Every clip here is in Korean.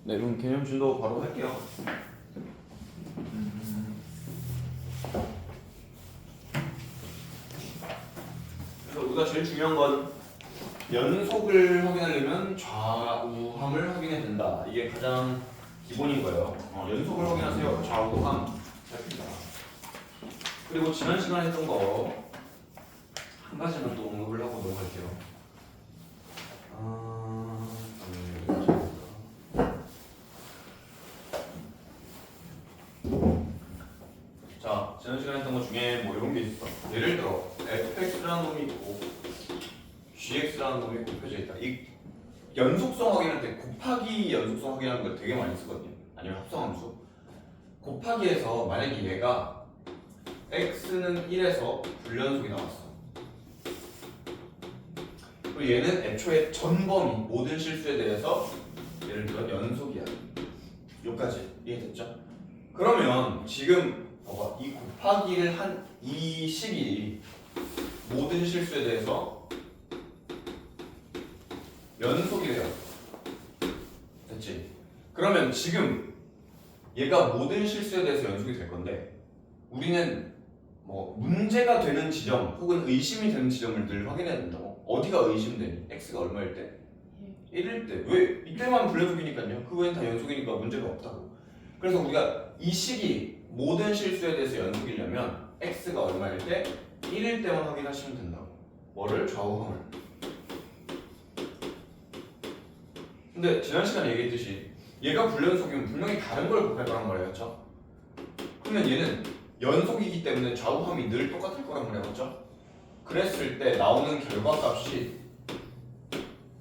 네, 그럼 개념 진도 바로 할게요. 그래서 우리가 제일 중요한 건 연속을 확인하려면 좌우함을 확인해야 된다. 이게 가장 기본인 거예요. 연속을 확인하세요. 좌우함 살핍니다. 그리고 지난 시간에 했던 거 한 가지만 또 언급을 하고 넘어갈게요. 자, 지난 시간에 했던 것 중에 뭐 이런 게 있어. 예를 들어 fx라는 놈이 있고 gx라는 놈이 곱해져 있다. 이 연속성 확인할 때 곱하기 연속성 확인하는 걸 되게 많이 쓰거든요. 아니면 합성함수. 곱하기에서 만약에 얘가 x는 1에서 불연속이 나왔어. 그리고 얘는 애초에 전범위 모든 실수에 대해서 예를 들어 연속이야. 여기까지 이해됐죠? 그러면 지금 봐봐, 이 곱하기를 한 이 식이 모든 실수에 대해서 연속이래요. 됐지? 그러면 지금 얘가 모든 실수에 대해서 연속이 될 건데 우리는 뭐 문제가 되는 지점 혹은 의심이 되는 지점을 늘 확인해야 된다고. 어디가 의심되니? x가 얼마일 때? 1일 때. 왜? 이때만 불연속이니까요. 그 외엔 다 연속이니까 문제가 없다고. 그래서 우리가 이 식이 모든 실수에 대해서 연속이려면 x가 얼마일 때? 1일 때만 확인하시면 된다고. 뭐를? 좌우함을. 근데 지난 시간에 얘기했듯이 얘가 불연속이면 분명히 다른 걸 곱할 거란 말이에요. 그렇죠? 그러면 얘는 연속이기 때문에 좌우함이 늘 똑같을 거란 말이에요. 그렇죠? 그랬을 때 나오는 결과값이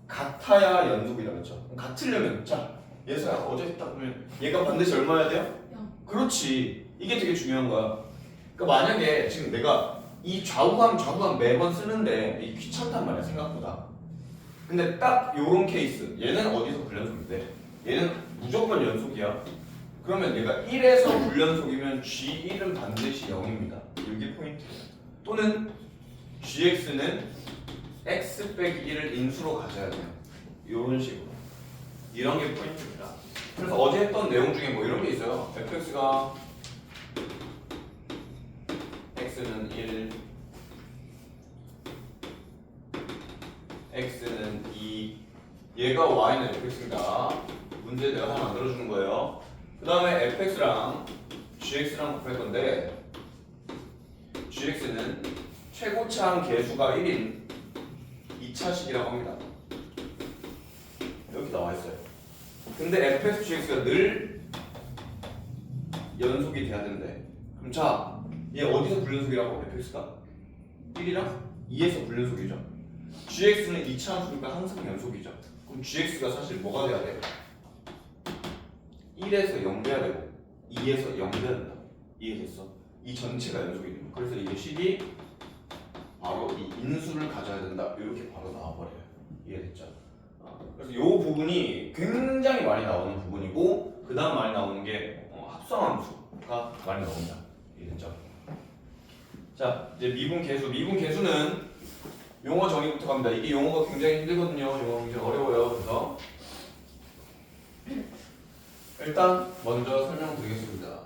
같아야 연속이다. 그렇죠? 같으려면 자, 예서야 어제 했다 보면 얘가 반드시 얼마여야 돼요? 0. 그렇지. 이게 되게 중요한 거야. 그러니까 만약에 지금 내가 이 좌우함 매번 쓰는데 이게 귀찮단 말이야. 생각보다. 근데 딱 요런 케이스 얘는 어디서 불연속인데 얘는 무조건 연속이야. 그러면 얘가 1에서 불연속이면 G1은 반드시 0입니다. 이게 포인트예요. 또는 GX는 X 빼기 1을 인수로 가져야 돼요. 이런 식으로. 이런 게 포인트입니다. 그래서 어제 했던 내용 중에 뭐 이런 게 있어요. fx가 x는 1, x는 2, 얘가 y는 fx니까 문제 내가 하나 만들어주는 거예요. 그 다음에 fx랑 gx랑 곱할 건데 gx는 최고차항 계수가 1인 2차식이라고 합니다. 이렇게 나와 있어요. 근데 fx, gx가 늘 연속이 돼야 되는데 그럼 자, 얘 어디서 불연속이라고? fx가 1이랑 2에서 불연속이죠. gx는 2차 함수니까 항상 연속이죠. 그럼 gx가 사실 뭐가 돼야 돼요? 1에서 0 돼야 되고 2에서 0 돼야 된다. 이해됐어? 이 전체가 연속이 됩니다. 그래서 이게 식이 바로 이 인수를 가져야 된다. 이렇게 바로 나와버려요. 이해됐죠? 그래서 이 부분이 굉장히 많이 나오는 부분이고 그 다음 많이 나오는 게 합성함수가 많이 나옵니다. 이해됐죠? 자, 이제 미분 계수는 용어 정의부터 갑니다. 이게 용어가 굉장히 힘들거든요. 용어가 굉장히 어려워요. 그래서 일단 먼저 설명드리겠습니다.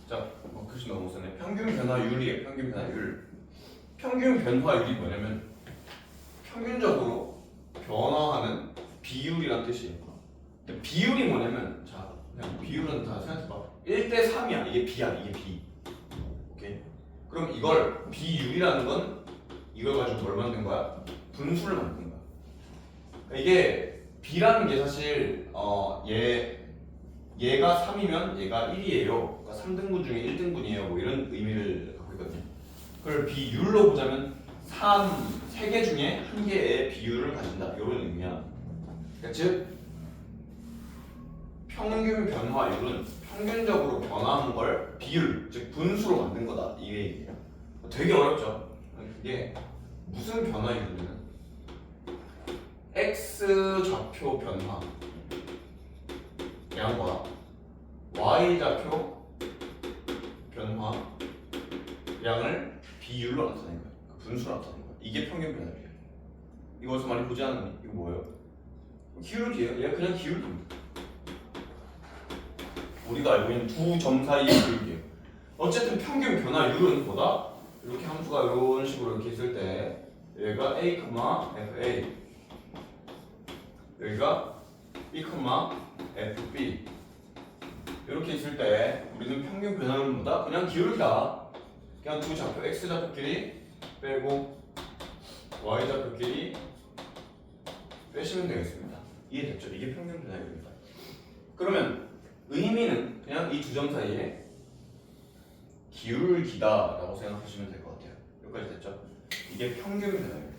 자, 글씨 너무 쓰네. 평균 변화율이에요. 평균 변화율. 평균 변화율이 뭐냐면 평균적으로 변화하는 비율이란 뜻이에요. 근데 비율이 뭐냐면 자, 그냥 비율은 다 생각해봐. 1대 3이야. 이게 B야. 이게 B. 오케이? 그럼 이걸 비율이라는 건 이걸 가지고 뭘 만든 거야? 분수를 만든 거야. 그러니까 이게 B라는 게 사실 얘가 3이면 얘가 1이에요. 그러니까 3등분 중에 1등분이에요. 뭐 이런 의미를 갖고 있거든요. 그걸 비율로 보자면 3개 중에 한 개의 비율을 가진다. 이런 의미야. 그러니까 즉 평균 변화율은 평균적으로 변화한 걸 비율, 즉 분수로 만든 거다. 이 얘기예요. 되게 어렵죠. 그게 무슨 변화율이냐면 x 좌표 변화 양과 y 좌표 변화 양을 비율로 나타낸 거야. 그 분수로 나타낸 거야. 이게 평균 변화율이에요. 이거 어디서 많이 보지 않았니? 이거 뭐예요? 기울기예요. 얘가 그냥 기울기입니다. 우리가 알고 있는 두 점 사이의 기울기예요. 어쨌든 평균 변화율은 뭐다? 이렇게 함수가 이런 식으로 이렇게 있을 때 여기가 a, fa 여기가 b, fb 이렇게 있을 때 우리는 평균 변화율은 뭐다? 그냥 기울기다. 그냥 두 좌표 x 좌표끼리 빼고 y 좌표끼리 빼시면 되겠습니다. 이해됐죠? 이게 평균 변화율입니다. 그러면 의미는 그냥 이 두 점 사이에 기울기다라고 생각하시면 될 것 같아요. 여기까지 됐죠? 이게 평균 변화율.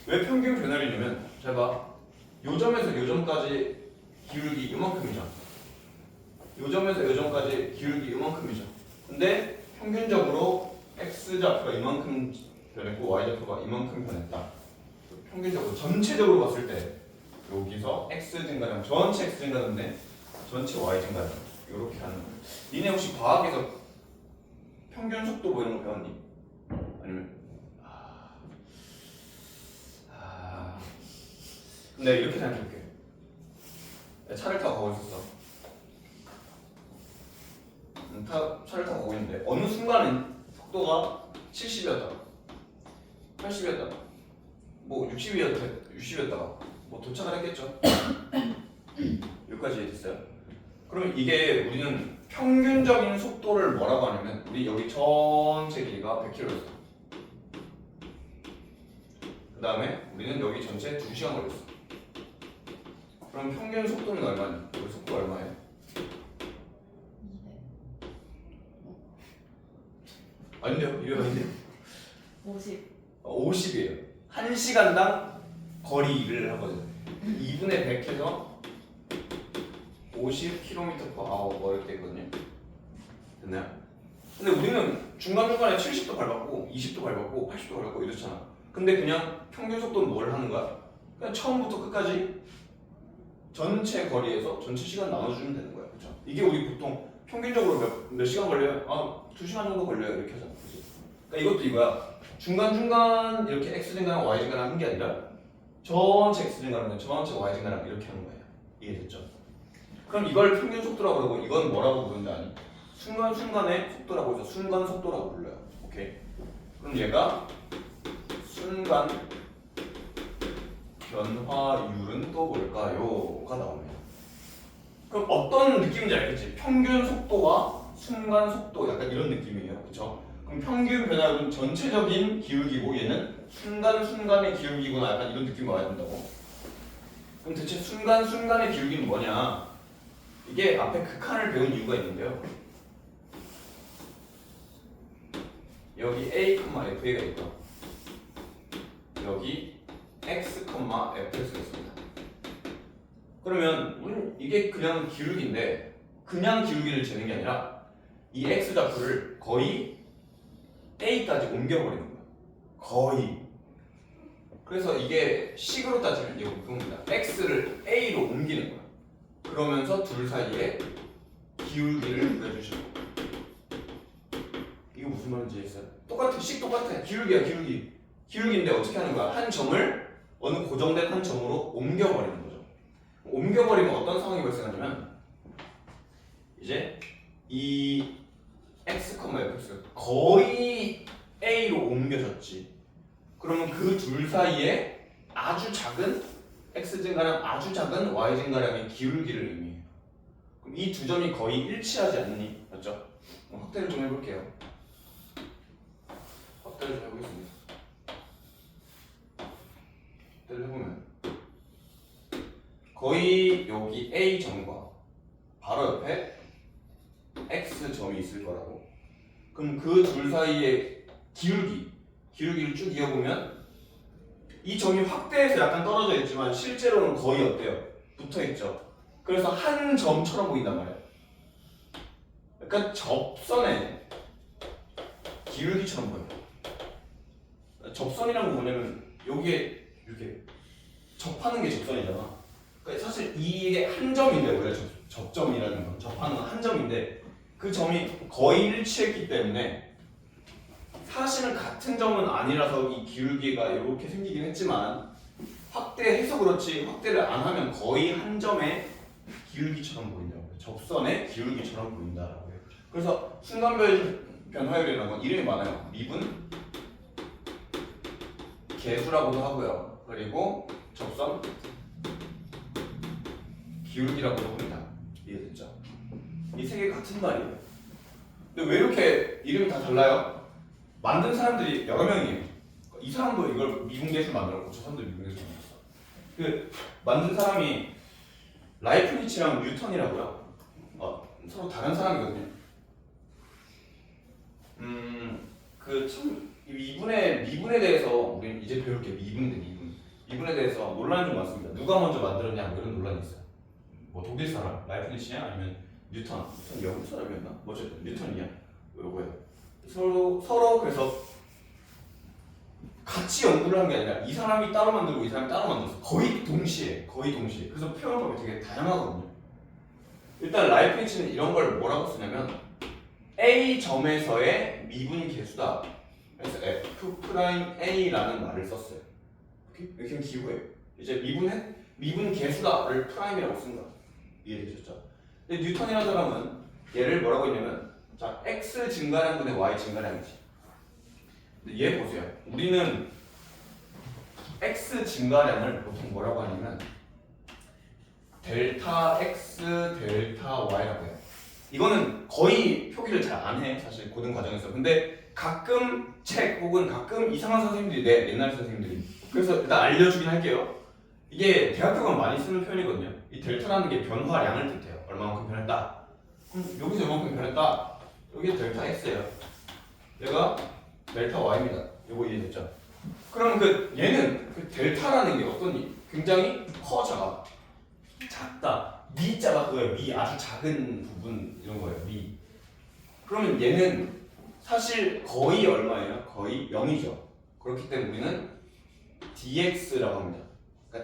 왜 평균 변화율이냐면 잘 봐. 요 점에서 요 점까지 기울기 이만큼이죠. 요 점에서 요 점까지 기울기 이만큼이죠. 근데 평균적으로 x 좌표가 이만큼 변했고 y 좌표가 이만큼 변했다. 평균적으로 전체적으로 봤을 때 여기서 x 증가량 전체 x 증가인데 전체 y 증가량 이렇게 하는 거예요. 니네 혹시 과학에서 평균 속도 뭐 이런 거 배웠니? 아니면 근데 이렇게 생각해볼게. 차를 타고 가고 있었어. 차를 타고 가고 있는데 어느 순간은 속도가 70이었다가 80이었다가 뭐 60이었다가 뭐 도착을 했겠죠. 여기까지 됐어요. 그러면 이게 우리는 평균적인 속도를 뭐라고 하냐면 우리 여기 전체 길이가 100km였어. 그 다음에 우리는 여기 전체 2시간 걸렸어. 그럼 평균 속도는 얼마니? 여기 속도 얼마예요? 200. 아닌데요? 이거 아닌데요? 50. 50이에요. 1시간당 거리를 하거든요. 2분의 100 해서 50km/h 걸을 때 있거든요. 됐나요? 근데 우리는 중간중간에 70도 밟았고 20도 밟았고 80도 밟았고 이렇잖아. 근데 그냥 평균 속도는 뭘 하는 거야? 그냥 처음부터 끝까지 전체 거리에서 전체 시간 나눠주면 되는 거야. 그렇죠? 이게 우리 보통 평균적으로 몇 시간 걸려요? 2시간 정도 걸려요. 이렇게 하잖아. 그치? 그러니까 이것도 이거야. 중간중간 이렇게 x 증가랑 y 증가랑 한 게 아니라 전체 x 증가랑 전체 y 증가랑 이렇게 하는 거예요. 이해됐죠? 그럼 이걸 평균 속도라고 그러고 이건 뭐라고 부르는지 아니? 순간순간의 속도라고 해서 순간 속도라고 불러요. 오케이? 그럼 얘가 순간 변화율은 또 뭘까요?가 나옵니다. 그럼 어떤 느낌인지 알겠지? 평균 속도와 순간 속도 약간 이런 느낌이에요. 그렇죠? 그럼 평균 변화율은 전체적인 기울기고 얘는 순간순간의 기울기구나 약간 이런 느낌 와야 된다고. 그럼 대체 순간순간의 기울기는 뭐냐? 이게 앞에 극한을 배운 이유가 있는데요. 여기 a, fa가 있고 여기 x, fx가 있습니다. 그러면 우리는 이게 그냥 기울기인데 그냥 기울기를 재는 게 아니라 이 x 좌표를 거의 a까지 옮겨버리는 거야. 거의. 그래서 이게 식으로 따지면 이거 그겁니다. x를 a로 옮기는 거야. 그러면서 둘 사이에 기울기를 그려주시는 거야. 이거 무슨 말인지 이해했어요? 똑같아. 식 똑같아. 기울기야 기울기. 기울기인데 어떻게 하는 거야? 한 점을 어느 고정된 한 점으로 옮겨버리는 거죠. 옮겨버리면 어떤 상황이 발생하냐면 이제 이 x, fx가 거의 a로 옮겨졌지. 그러면 그 둘 사이에 아주 작은 x 증가량, 아주 작은 y 증가량의 기울기를 의미해요. 그럼 이 두 점이 거의 일치하지 않니? 맞죠? 확대를 좀 해볼게요. 확대를 좀 해보겠습니다. 확대를 해보면 거의 여기 A 점과 바로 옆에 X 점이 있을 거라고. 그럼 그 둘 사이의 기울기를 쭉 이어보면 이 점이 확대해서 약간 떨어져 있지만 실제로는 거의 어때요? 붙어 있죠. 그래서 한 점처럼 보인단 말이야. 약간 접선의 기울기처럼 보여. 접선이란 건 뭐냐면 여기에 이렇게 접하는 게 접선이잖아. 그러니까 사실 이게 한 점인데 원래 접점이라는 건 접하는 건 한 점인데 그 점이 거의 일치했기 때문에 사실은 같은 점은 아니라서 이 기울기가 이렇게 생기긴 했지만 확대해서 그렇지 확대를 안 하면 거의 한 점의 기울기처럼 보인다고요. 접선의 기울기처럼 보인다라고요. 그래서 순간별 변화율이라는 건 이름이 많아요. 미분 계수라고도 하고요. 그리고 접선 기울기라고도 합니다. 이해됐죠? 이 세 개 같은 말이에요. 근데 왜 이렇게 이름이 다 달라요? 만든 사람들이 여러 명이에요. 이 사람도 이걸 미분계수 만들었고 저 사람도 미분계수 만들었어. 그 만든 사람이 라이프니츠랑 뉴턴이라고요. 서로 다른 사람이거든요. 그 참 미분에 대해서 우리 이제 배울 게 미분에 대해서 논란이 좀 많습니다. 누가 먼저 만들었냐 뭐 이런 논란이 있어요. 뭐 독일 사람 라이프니츠냐 아니면 뉴턴 영국 사람이었나? 뭐 어쨌든 뉴턴이야. 요거예요. 서로 그래서 같이 연구를 한 게 아니라 이 사람이 따로 만들고 이 사람이 따로 만들었어. 거의 동시에. 그래서 표현법이 되게 다양하거든요. 일단 라이프니츠는 이런 걸 뭐라고 쓰냐면 A 점에서의 미분 계수다. 그래서 F'A라는 말을 썼어요. 이렇게 그냥 기호예요. 이제 미분 계수다를 프라임이라고 쓴 거야. 이해되셨죠? 근데 뉴턴이라는 사람은 얘를 뭐라고 했냐면 자 x 증가량분의 y 증가량이지. 근데 얘 보세요. 우리는 x 증가량을 보통 뭐라고 하냐면 델타 x 델타 y라고 해요. 이거는 거의 표기를 잘 안 해 사실 고등 과정에서. 근데 가끔 책 혹은 가끔 이상한 선생님들이 옛날 선생님들이 그래서 일단 알려주긴 할게요. 이게 대학교 가면 많이 쓰는 표현이거든요. 이 델타라는 게 변화량을 뜻해요. 얼마만큼 변했다. 여기서 얼마만큼 변했다. 여기 델타 x예요. 얘가 델타 y입니다. 요거 이해됐죠? 그럼 얘는 델타라는 게 어떠니? 굉장히 작다. 미자가 그거예요. 미 아주 작은 부분 이런 거예요. 미. 그러면 얘는 사실 거의 얼마예요? 거의 0이죠. 그렇기 때문에 우리는 dx라고 합니다.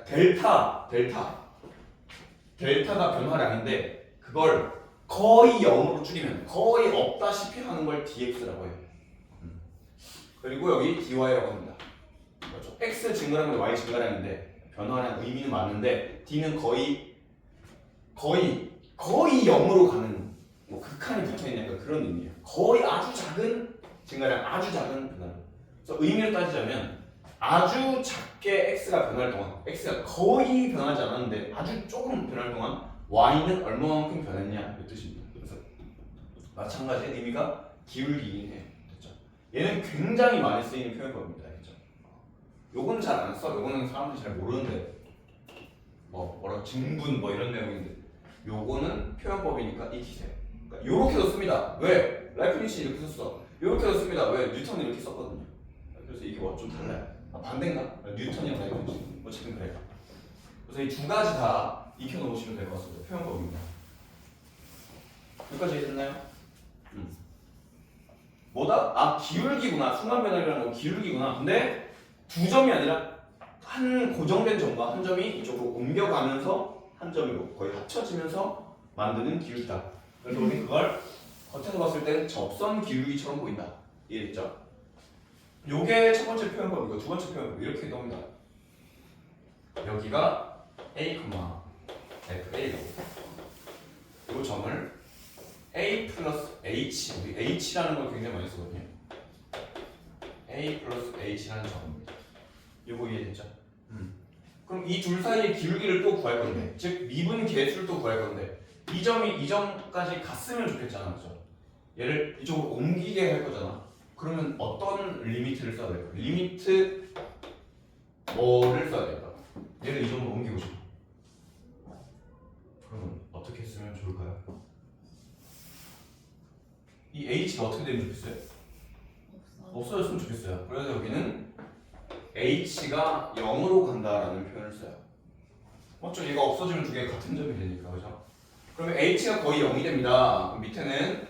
그러니까 델타가 변화량인데 그걸 거의 0으로 줄이면 거의 없다시피 하는 걸 dx라고 해요. 그리고 여기 dy라고 합니다. 그렇죠? x 증가량은 y 증가량인데 변화량 의미는 많은데 d는 거의 0으로 가는 뭐 극한이 붙어있는 그런 의미예요. 거의 아주 작은 증가량, 아주 작은 변화량. 그래서 의미를 따지자면 아주 작게 x가 변할 동안 x가 거의 변하지 않았는데 아주 조금 변할 동안 y는 얼마만큼 변했냐 이 뜻입니다. 그래서 마찬가지 의미가 기울기긴 해요. 그렇죠? 얘는 굉장히 많이 쓰이는 표현법입니다. 그렇죠? 요거는 잘 안 써. 요거는 사람들이 잘 모르는데 뭐라고 증분 뭐 이런 내용인데 요거는 표현법이니까 익히세요. 그러니까 요렇게도 씁니다. 왜? 라이프니츠 이렇게 썼어. 요렇게도 씁니다. 왜? 뉴턴은 이렇게 썼거든요. 그래서 이게 뭐 좀 달라요. 반대인가? 뉴턴이랑 라이프니츠 어쨌든 그래요. 그래서 이 두 가지 다 익혀놓으시면 될 것 같습니다. 표현법입니다. 여기까지 됐나요? 뭐다? 기울기구나. 순간변화라는 건 기울기구나. 근데 두 점이 아니라 한 고정된 점과 한 점이 이쪽으로 옮겨가면서 한 점으로 거의 합쳐지면서 만드는 기울기다. 그래서 우리 그걸 겉에서 봤을 때 접선 기울기처럼 보인다. 이해됐죠? 요게 첫 번째 표현법이고 두 번째 표현법 이렇게 나옵니다. 여기가 A, FA고 이 점을 A 플러스 H, 우리 H라는 걸 굉장히 많이 쓰거든요. A 플러스 H라는 점입니다. 요거 이해됐죠? 그럼 이 둘 사이의 기울기를 또 구할 건데, 즉 미분 계수를 또 구할 건데 이 점이 이 점까지 갔으면 좋겠잖아, 그죠? 얘를 이쪽으로 옮기게 할 거잖아. 그러면 어떤 리미트를 써야 될까? 리미트 뭐를 써야 될까? 얘를 이 점으로 옮기고 싶어. 그러면 어떻게 쓰면 좋을까요? 이 H가 어떻게 되면 좋겠어요? 없어졌으면 좋겠어요. 그래서 여기는 H가 0으로 간다라는 표현을 써요. 맞죠? 얘가 없어지면 두 개가 같은 점이 되니까, 그죠? 그러면 H가 거의 0이 됩니다. 그럼 밑에는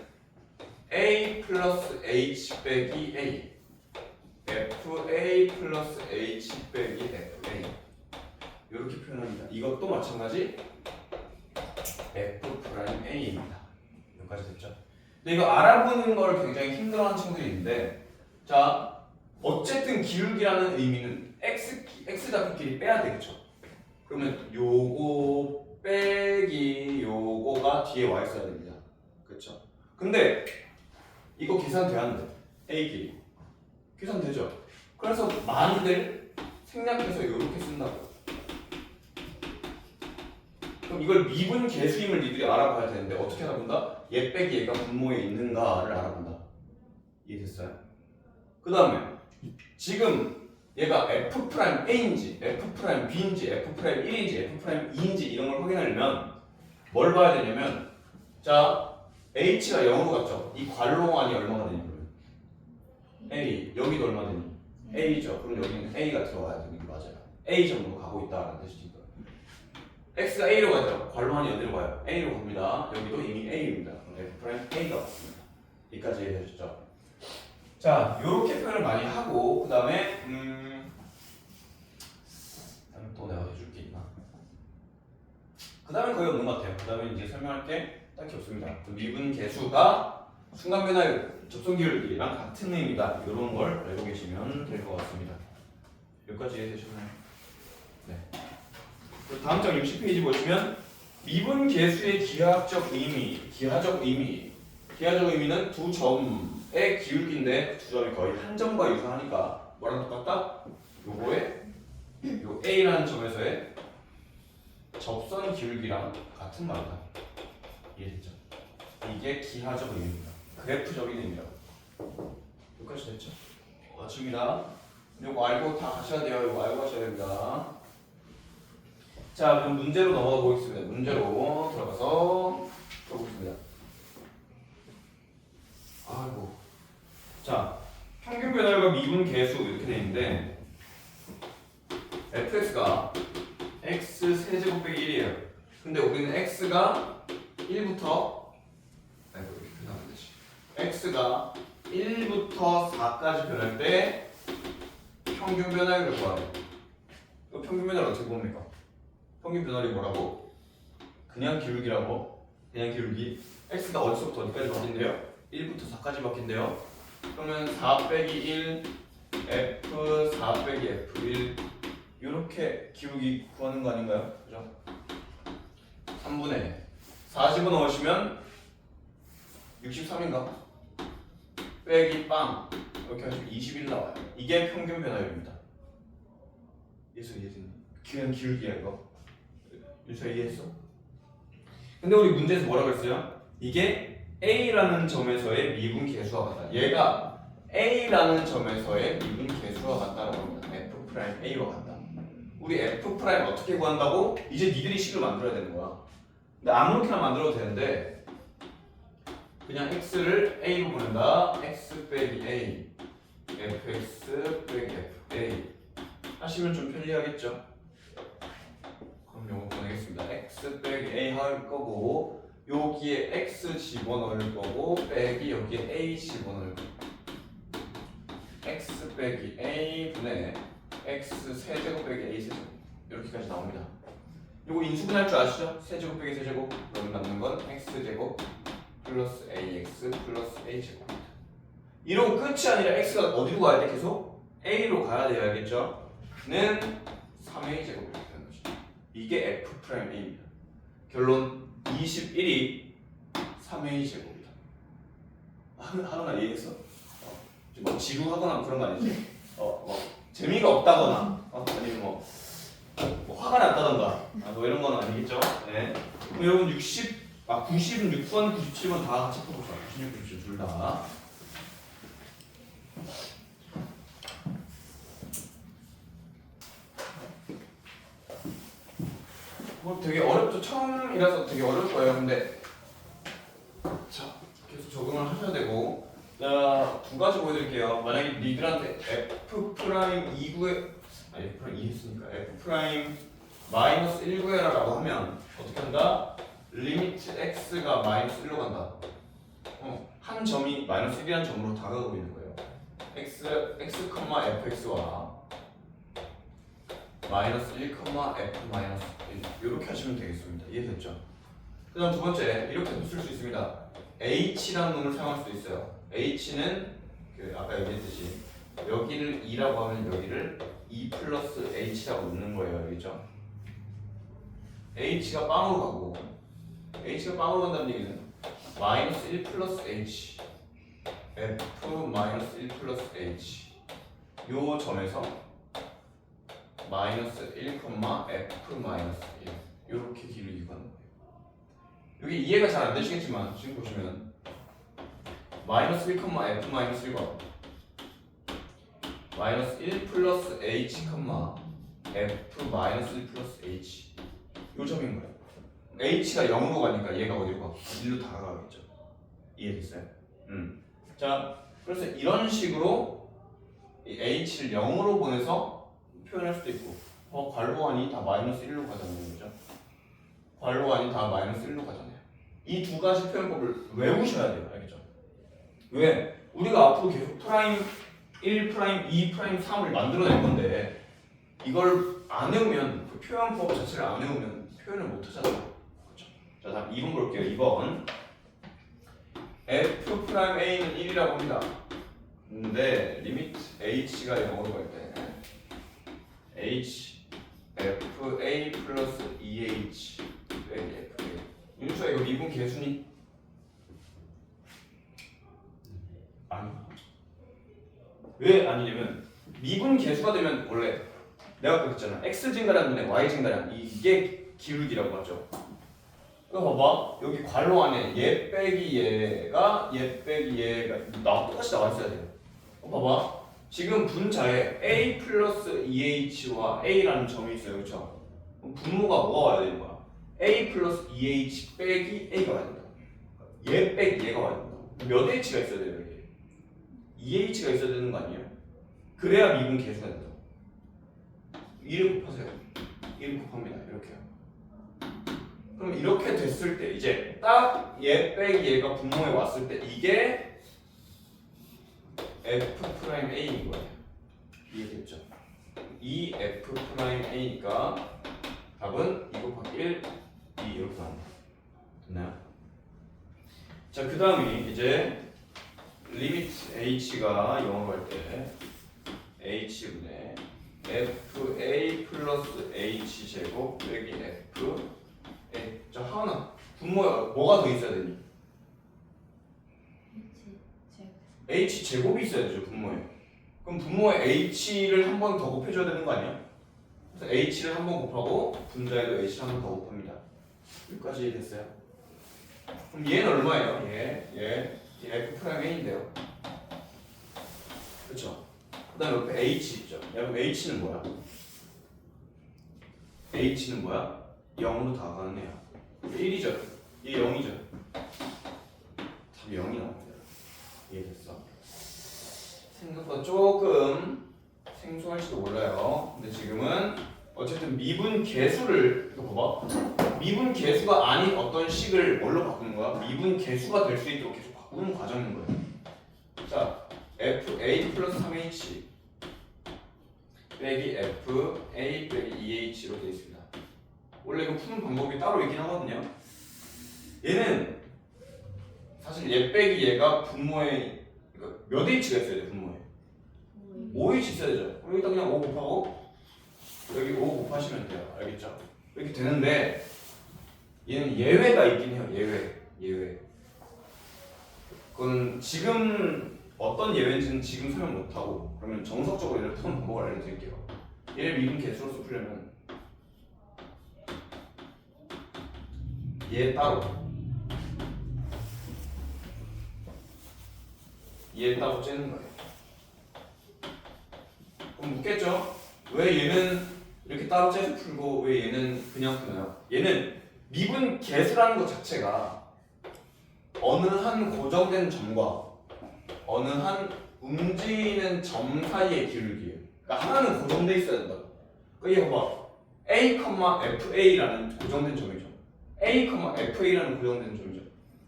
A 플러스 H 빼기 A FA 플러스 H 빼기 FA 이렇게 표현합니다. 이것도 마찬가지 F 프라임 A입니다. 여기까지 됐죠? 근데 이거 알아보는 걸 굉장히 힘들어하는 친구들이 있는데 자, 어쨌든 기울기라는 의미는 x 좌표끼리 빼야 되겠죠. 그러면 요거 빼기 요거가 뒤에 와 있어야 됩니다. 그렇죠? 근데 이거 계산돼야 안 돼. a끼리 계산되죠. 그래서 많이들 생략해서 이렇게 쓴다고. 그럼 이걸 미분 계수임을 니들이 알아봐야 되는데 어떻게 알아본다? 얘 빼기 얘가 분모에 있는가를 알아본다. 이해됐어요? 그 다음에 지금 얘가 F'A인지 F'B인지 F'1인지 F'2인지 이런 걸 확인하려면 뭘 봐야 되냐면 자 H가 0으로 갔죠? 이 괄호안이 얼마가 되니 그러면? A 여기도 얼마 되니? A죠. 그럼 여기는 A가 들어가야 되는 게 맞아요. A 정도로 가고 있다라는 뜻이니까 X가 A로 가죠. 괄호안이 어디로 가요? A로 갑니다. 여기도 이미 A입니다. 그럼 F'A가 왔습니다. 여기까지 이해되셨죠? 자, 요렇게 표현을 많이 하고 그 다음에 또 내가 해줄 게 있나? 그 다음에 거의 없는 것 같아요. 그 다음에 이제 설명할 게 딱히 없습니다. 미분 계수가 순간 변화율, 접선 기울기랑 같은 의미다. 이런 걸 알고 계시면 될 것 같습니다. 여기까지 이해되셨나요? 네. 그리고 다음 장 60페이지 보시면 미분 계수의 기하학적 의미는 두 점의 기울기인데 두 점이 거의 한 점과 유사하니까 뭐랑 똑같다? 요거에 요 A라는 점에서의 접선 기울기랑 같은 말이다. 이해됐죠? 이게 기하적 의미입니다. 그래프적인 의미라고. 여기까지 됐죠? 맞춥니다. 요거 알고 다 가셔야 돼요. 요거 알고 가셔야 됩니다. 자, 그럼 문제로 넘어가 보겠습니다. 문제로 들어가서 풀어보겠습니다. 아이고. 자, 평균 변화율과 미분 계수 이렇게 돼 있는데 fx가 x 세제곱 빼기 1이에요. 근데 우리는 x가 1부터 아이고 이렇게 표현하면 되지. x가 1부터 4까지 변할 때 평균 변화율을 구하래요. 그 평균 변화를 어떻게 봅니까? 평균 변화율이 뭐라고? 그냥 기울기라고. 그냥 기울기. x가 어디서부터 어디까지 바뀐대요? 1부터 4까지 바뀐대요. 그러면 4 빼기 1 f 4 빼기 f1 이렇게 기울기 구하는 거 아닌가요? 그죠? 3분의 4 집어넣으시면 63인가? 빼기 빵 이렇게 하시면 21 나와요. 이게 평균 변화율입니다. 이해했니? 그냥 기울기야 이거. 유서 이해했어? 근데 우리 문제에서 뭐라고 했어요? 이게 A라는 점에서의 미분 계수와 같다. 얘가 A라는 점에서의 미분 계수와 같다라고 합니다. F'A와 같다. 우리 F' 어떻게 구한다고? 이제 니들이 식을 만들어야 되는 거야. 근데 아무렇게나 만들어도 되는데 그냥 x를 a로 보낸다. x 빼기 a fx 빼기 fa 하시면 좀 편리하겠죠? 그럼 요거 보내겠습니다. x 빼기 a 할 거고 여기에 x 집어넣을 거고 빼기 여기에 a 집어넣을 거고 x 빼기 a 분의 x 세제곱 빼기 a 세제곱 이렇게까지 나옵니다. 요거 인수분할 줄 아시죠? 세제곱 빼기 세제곱 그럼 남는 건 x제곱 플러스 ax 플러스 a제곱입니다. 이러고 끝이 아니라 x가 어디로 가야 돼? 계속 a로 가야 돼요. 알겠죠? 는 3a 제곱이 되는 거죠. 이게 F'A입니다. 결론 21이 3a 제곱이다. 하루나 이해했어? 뭐 지루하거나 그런 거 아니지? 뭐 재미가 없다거나 아니면 뭐 화가 났다던가 뭐 이런 건 아니겠죠? 네. 그럼 여러분 96번, 97번 다 같이 풀어보자. 96, 97 둘 다. 뭐 되게 어렵죠. 처음이라서 되게 어려울 거예요. 근데 자 계속 적응을 하셔야 되고. 자, 두 가지 보여드릴게요. 만약에 니들한테 F'2 구해 아니 F' 2 했으니까 F' 마이너스 1 구해라라고 하면 어떻게 한다? 리미트 x가 마이너스 1로 간다. 한 점이 마이너스 1이라는 점으로 다가가고 있는 거예요. x, fx와 마이너스 1, f 마이너스 1 이렇게 하시면 되겠습니다. 이해됐죠? 그 다음 두 번째 이렇게도 쓸 수 있습니다. h라는 놈을 사용할 수도 있어요. h는 그 아까 얘기했듯이 여기를 2라고 하면 여기를 2 플러스 h라고 넣는 거예요. 알겠죠? h가 빵으로 가고 h가 빵으로 간다는 얘기는 마이너스 1 플러스 h f 마이너스 1 플러스 h 요 점에서 마이너스 1, f 마이너스 1 요렇게 길을 이용하는 거예요. 여기 이해가 잘 안 되시겠지만 지금 보시면 마이너스 1, f 마이너스 1과 마이너스 1 플러스 h, f 마이너스 1 플러스 h 요 점인 거예요. h가 0으로 가니까 얘가 어디로 가? 1로 다가가겠죠. 이해됐어요? 자, 그래서 이런 식으로 이 h를 0으로 보내서 표현할 수도 있고 괄호 안이 다 마이너스 1로 가잖아요. 그죠? 괄호 안이 다 마이너스 1로 가잖아요. 이 두 가지 표현법을 외우셔야 돼요. 알겠죠? 왜? 우리가 앞으로 계속 프라임 1 프라임, 2 프라임, 3을 만들어낼 건데 이걸 안 외우면 그 표현법 자체를 안 외우면 표현을 못 하잖아요. 그렇죠? 자, 다음 2번 볼게요. 2번 f 프라임 a는 1이라고 합니다. 근데 리미트 h가 0으로 갈 때 h f a 플러스 2h 빼기 f a 윤수야 이거 미분 계수니? 아니. 왜 아니냐면 미분 계수가 되면 원래 내가 그랬잖아. x 증가량 분의 y 증가량 이게 기울기라고 하죠. 이거 봐봐. 여기 괄호 안에 얘 빼기 얘가 똑같이 나와 있어야 돼요. 봐봐. 지금 분자에 a 플러스 2h와 a라는 점이 있어요. 그렇죠? 분모가 뭐가 와야 되는 거야? a 플러스 2h 빼기 a가 와야 된다. 얘 빼기 얘가 와야 된다. 몇 h가 있어야 돼요? 여기? 2h가 있어야 되는 거 아니에요? 그래야 미분 계수가 된다. 1을 곱하세요. 1을 곱합니다. 이렇게요. 그럼 이렇게 됐을 때 이제 딱 얘 빼기 얘가 분모에 왔을 때 이게 f 프라임 a인 거예요. 이해됐죠? 이 f 프라임 a니까 답은 2 곱하기 1, 2 이렇게 나옵니다. 됐나요? 자, 그 다음이 이제 리미트 h가 0으로 갈 때 h분의 fa 플러스 h 제곱 빼기 f a. 자, 하은아 분모에 뭐가 더 있어야 되니? h 제곱이 있어야 되죠. 분모에. 그럼 분모에 h를 한 번 더 곱해줘야 되는 거 아니야? 그래서 h를 한 번 곱하고 분자에도 h를 한 번 더 곱합니다. 여기까지 됐어요. 그럼 얘는 얼마예요? 얘 f 프라임 a인데요. 그렇죠? 그다음 옆에 h 있죠. 여러분 h는 뭐야? h는 뭐야? 0으로 다가가는 애야. 1이죠. 얘 0이죠. 답이 0이 나옵니다. 이해됐어? 생각보다 조금 생소할지도 몰라요. 근데 지금은 어쨌든 미분 계수를 이거 봐봐. 미분 계수가 아닌 어떤 식을 뭘로 바꾸는 거야? 미분 계수가 될 수 있도록 계속 바꾸는 과정인 거예요. 자, fa 플러스 3h 빼기 f a 빼기 2h로 되어 있습니다. 원래 이거 푸는 방법이 따로 있긴 하거든요. 얘는 사실 얘 빼기 얘가 분모에 그러니까 몇 h가 있어야 돼 분모에? 5h 있어야 되죠. 그럼 여기다 그냥 5 곱하고 여기 5 곱하시면 돼요. 알겠죠? 이렇게 되는데 얘는 예외가 있긴 해요. 예외. 그건 지금 어떤 예외인지는 지금 설명 못하고 그러면 정석적으로 얘를 푸는 방법을 알려드릴게요. 얘를 미분 계수로서 풀려면 얘 따로 째는 거예요. 그럼 묻겠죠? 왜 얘는 이렇게 따로 째서 풀고 왜 얘는 그냥 푸나요? 얘는 미분 계수라는 것 자체가 어느 한 고정된 점과 어느 한 움직이는 점 사이의 기울기예요. 그러니까 하나는 고정돼 있어야 된다. 그러니까 얘 봐봐. a, fa라는 고정된 점이죠. a, fa라는 고정된 점이죠.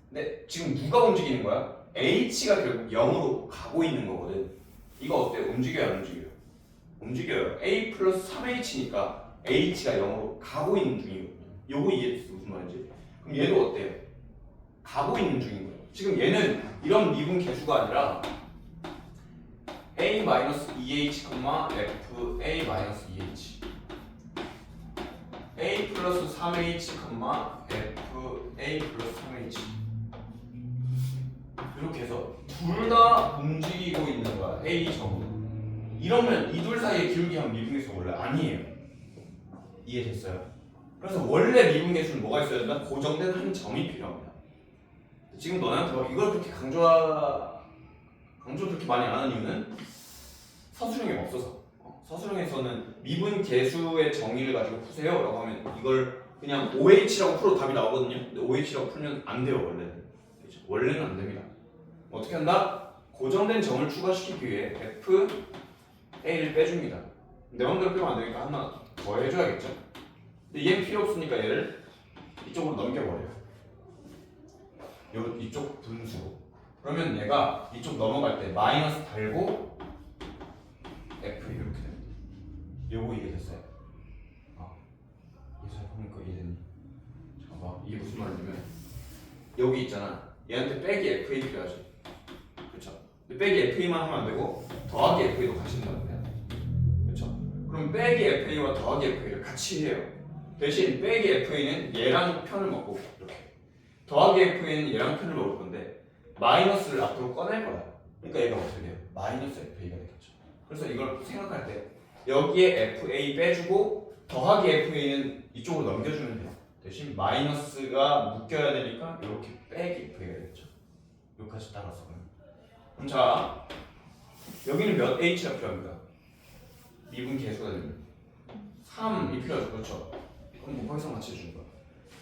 근데 지금 누가 움직이는 거야? h가 결국 0으로 가고 있는 거거든. 이거 어때요? 움직여요? 안 움직여요? 움직여요. a 플러스 3h니까 h가 0으로 가고 있는 중이거든요. 요거 이해됐어? 무슨 말인지? 그럼 얘도 어때요? 가고 있는 중인 거예요. 지금 얘는 이런 미분 계수가 아니라 a-2h, fa-2h a 플러스 3h, fa 플러스 3h 이렇게 해서 둘 다 움직이고 있는 거야. A 점은. 이러면 이 둘 사이의 기울기하면 미분계수가 원래 아니에요. 이해됐어요? 그래서 원래 미분계수는 뭐가 있어야 된다? 고정된 한 점이 필요합니다. 지금 너네한테 이걸 그렇게 강조 그렇게 많이 안 하는 이유는 서술형이 없어서. 서술형에서는 미분계수의 정의를 가지고 푸세요 라고 하면 이걸 그냥 OH라고 풀어도 답이 나오거든요. 근데 OH라고 풀면 안 돼요 원래는. 그렇죠? 원래는 안 됩니다. 어떻게 한다? 고정된 점을 추가시키기 위해 f a를 빼줍니다. 내 맘대로 빼면 안 되니까 하나 더 해줘야겠죠? 근데 얘는 필요 없으니까 얘를 이쪽으로 넘겨버려요. 이쪽 분수로. 그러면 얘가 이쪽 넘어갈 때 마이너스 달고 f 이렇게 됩니다. 요거 이해됐어요? 예수야 보니까 이해됐니? 잠깐만 이게 무슨 말이냐면 여기 있잖아. 얘한테 빼기 fa 필요하지. 그렇죠? 근데 빼기 fa만 하면 안 되고 더하기 fa도 같이 한다고 해야 돼. 그렇죠? 그럼 빼기 fa와 더하기 fa를 같이 해요. 대신 빼기 fa는 얘랑 편을 먹고 이렇게 더하기 fa는 얘랑 편을 먹을 건데 마이너스를 앞으로 꺼낼 거야. 그러니까 얘가 어떻게 돼요? 마이너스 fa가 되겠죠. 그래서 이걸 생각할 때 여기에 fa 빼주고 더하기 fa는 이쪽으로 넘겨주면 돼요. 대신 마이너스가 묶여야 되니까 이렇게 빼기 fa가 되겠죠. 여기까지 따라서 그럼 자 여기는 몇 h가 필요합니까? 미분 계수가 되면 3이 필요하죠. 그렇죠? 그럼 곱하기성 같이 해주는 거야.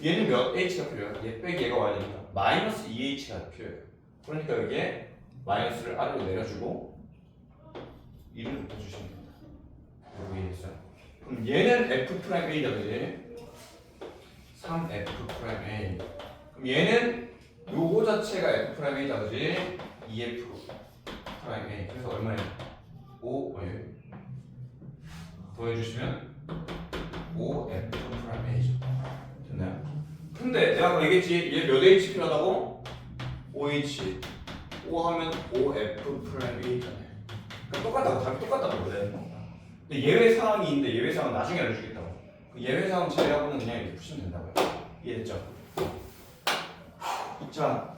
얘는 몇 h가 필요해요? 얘 빼기 얘가 와야 되니까 마이너스 2h가 필요해요. 그러니까 여기에 마이너스를 아래로 내려주고 2를 붙여주시면 됩니다. 여기 이해됐어요? 그럼 얘는 f'A가 되지 3f'A. 그럼 얘는 요거 자체가 f'A가 되지 2f'A. 그래서 얼마예요? 5 더해주시면 5f'A죠. 됐나요? 근데 내가 아까 얘기했지 얘 몇 h 필요하다고? 5h 5 하면 5f'A잖아요. 그러니까 똑같다고 답이 똑같다고 그래. 근데 예외 사항이 있는데 예외 사항은 나중에 알려주겠다고. 그 예외 사항 제외하고는 그냥 이렇게 푸시면 된다고요. 이해됐죠? 자,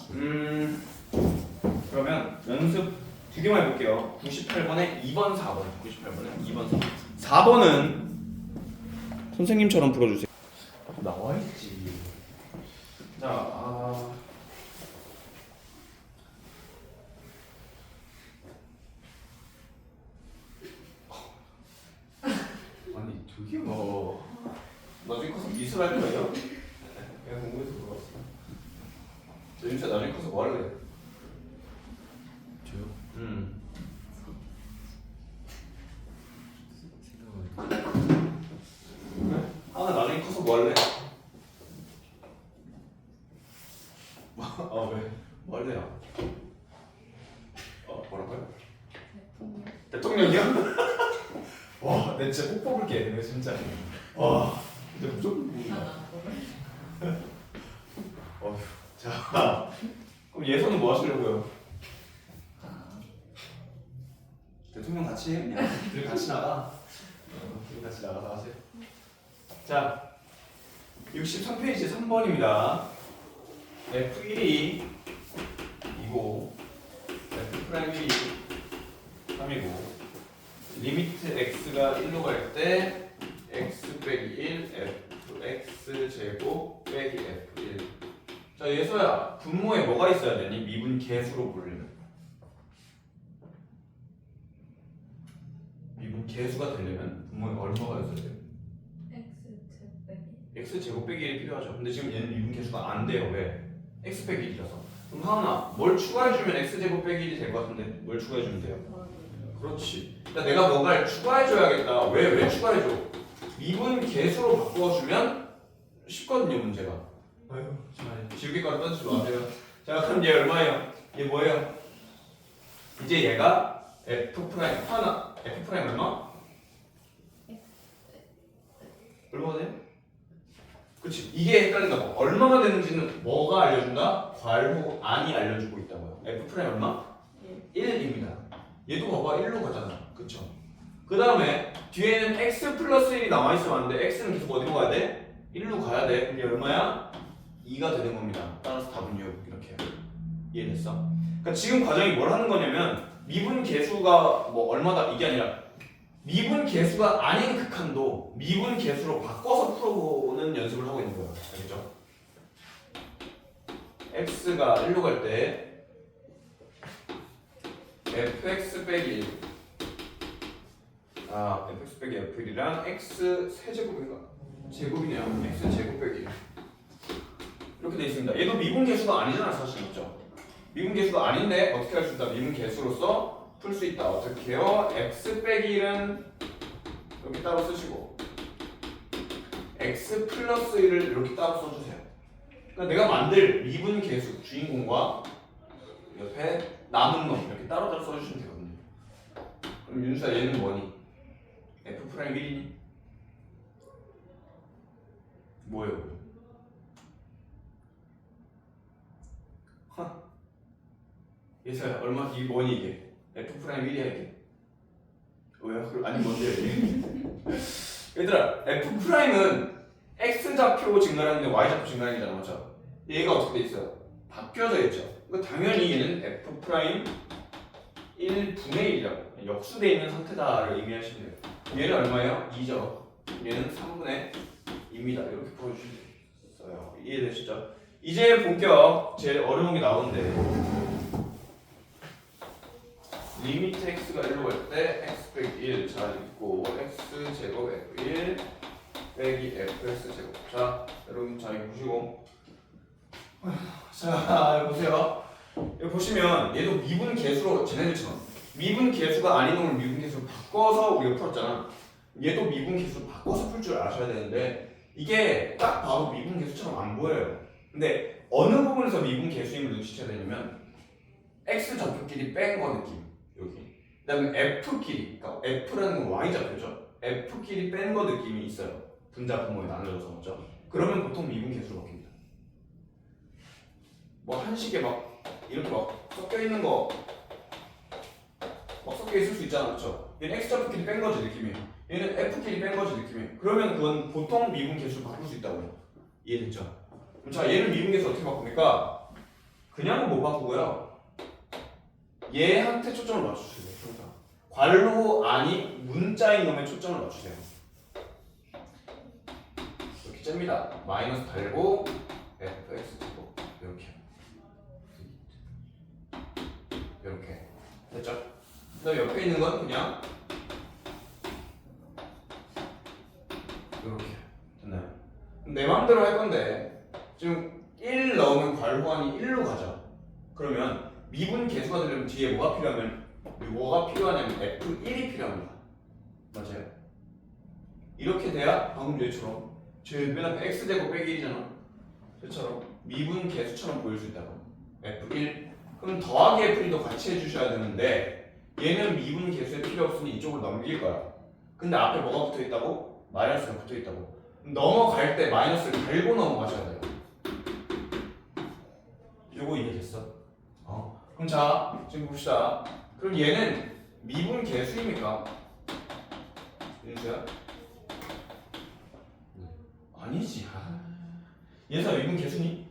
그러면 연습 두 개만 해볼게요. 98번에 2번, 4번. 98번에 2번, 4번. 4번은 선생님처럼 풀어주세요. 나와있지. 자, 아니 되게 뭐 나중에 커서 미술 할 거예요? 그냥 공부해서 물어봤어. 저 윤수야 나중에 커서 뭐 할래? 저요? 하나 나중에 커서 뭐 할래? 왜? 뭐 할래요? 뭐라고요? 대통령이요? 와, 내 진짜 꼭 뽑을게. 내가 진짜. 와, 근데 무조건 뽑는다. 자, 그럼 예선은 뭐 하시려고요? 대통령 같이 해 그냥. 둘이 같이 나가. 둘이 같이 나가서 하세요. 자, 63페이지 3번입니다. F1이 2고 F'이 3이고 리미트 x가 1로 갈 때 x 빼기 1 fx 제곱 빼기 f1. 자 예서야 분모에 뭐가 있어야 되니? 미분 계수로 보려면 미분 계수가 되려면 분모에 얼마가 있어야 돼요? x 제곱 빼기 1이 필요하죠. 근데 지금 얘는 미분 계수가 안 돼요. 왜? x 빼기 1이라서. 그럼 하나 뭘 추가해주면 x 제곱 빼기 1이 될 것 같은데 뭘 추가해주면 돼요? 그렇지. 그러니까 내가 뭔가를 추가해줘야겠다. 왜 추가해줘? 미분 계수로 바꿔주면 쉽거든요 문제가. 아유 정말 지우개가루 던지지 마세요. 자 그럼 얘 얼마예요? 얘 뭐예요? 이제 얘가 f 프라임 하나 f 프라임 얼마? 얼마가 돼? 그치 이게 헷갈린다고. 얼마가 되는지는 뭐가 알려준다? 괄호 안이 알려주고 있다고요. f 프라임 얼마? 1입니다. 얘도 봐봐 1로 가잖아. 그쵸? 그 다음에 뒤에는 x 플러스 1이 남아있으면 안 돼. x는 계속 어디로 가야 돼? 1로 가야 돼. 그럼 얘 얼마야? 2가 되는 겁니다. 따라서 답은 6 이렇게. 이해됐어? 그러니까 지금 과정이 뭘 하는 거냐면 미분 계수가 뭐 얼마다 이게 아니라 미분 계수가 아닌 극한도 미분 계수로 바꿔서 풀어보는 연습을 하고 있는 거예요. 알겠죠? x가 1로 갈 때 fx 빼기 1 fx 빼기 f1이랑 x 세제곱인가? 제곱이네요. x 제곱 빼기 1 이렇게 돼 있습니다. 얘도 미분 계수가 아니잖아 사실. 있죠? 미분 계수가 아닌데 어떻게 할 수 있다? 미분 계수로서 풀 수 있다. 어떻게 해요? x 빼기 1은 이렇게 따로 쓰시고 x 플러스 1을 이렇게 따로 써주세요. 그러니까 내가 만들 미분 계수 주인공과 옆에 남은 놈 이렇게 따로따로 써주시면 되거든요. 그럼 윤수야 얘는 뭐니? f 프라임 1이니? 뭐예요? 예서야 얼마 이게 뭐니 이게? f 프라임 1이야 이게? 왜요? 아니 뭔데 이게? 얘들아 f 프라임은 x 좌표 증가하는데 y 좌표 증가하는잖아 맞죠? 얘가 어떻게 돼 있어요? 바뀌어져 있죠. 그러니까 당연히 얘는 f 프라임 1분의 1이라고 역수되어 있는 상태다를 의미하시면 돼요. 얘는 얼마예요? 2죠. 얘는 3분의 2입니다. 이렇게 보여주셨어요. 이해되시죠? 이제 본격 제일 어려운 게 나오는데 리미트 x가 1로 갈 때 x 빼기 1 잘 있고 x 제곱 f1 빼기 fx 제곱. 자 여러분 자 이거 보시고 자 보세요. 여기 보시면 얘도 미분 계수로 쟤네들처럼 미분 계수가 아닌 놈을 미분 계수로 바꿔서 우리가 풀었잖아. 얘도 미분 계수로 바꿔서 풀 줄 아셔야 되는데 이게 딱 봐도 미분 계수처럼 안 보여요. 근데 어느 부분에서 미분 계수임을 눈치채야 되냐면 x 좌표끼리 뺀 거 느낌 여기. 그다음에 f끼리 그러니까 f라는 건 y 좌표죠. f끼리 뺀 거 느낌이 있어요. 분자 분모에 나눠져서 맞죠? 그러면 보통 미분 계수로 바뀝니다. 뭐 한식에 막 이렇게 막 섞여 있는 거 막 섞여 있을 수 있잖아, 그렇죠? 얘는 x 좌표끼리 뺀 거지 느낌이. 얘는 f끼리 뺀 거지 느낌이. 그러면 그건 보통 미분 계수로 바꿀 수 있다고요. 이해됐죠? 그럼 자 얘를 미분 계수 어떻게 바꿉니까? 그냥은 못 바꾸고요. 얘한테 초점을 맞추세요. 그러니까 괄호 아니 문자인 놈에 초점을 맞추세요. 이렇게 잽니다. 마이너스 달고 fx 제곱 이렇게. 이렇게 됐죠? 그다음 옆에 있는 건 그냥 이렇게 됐나요? 내 마음대로 할 건데 지금 1 넣으면 괄호안이 1로 가죠. 그러면 미분 계수가 되려면 뒤에 뭐가 필요하면 뭐가 필요하냐면 f1이 필요합니다. 맞아요? 이렇게 돼야 방금 얘처럼 제 맨 앞에 x제곱 빼기 1이잖아. 저처럼 미분 계수처럼 보일 수 있다고. f1 그럼 더하기 f1도 같이 해주셔야 되는데 얘는 미분 계수에 필요 없으니 이쪽으로 넘길 거야. 근데 앞에 뭐가 붙어 있다고? 마이너스가 붙어 있다고. 넘어갈 때 마이너스를 달고 넘어가셔야 돼요. 요거 이해됐어? 그럼 자 지금 봅시다. 그럼 얘는 미분 계수입니까? 윤수야? 아니지. 얘가 미분 계수니?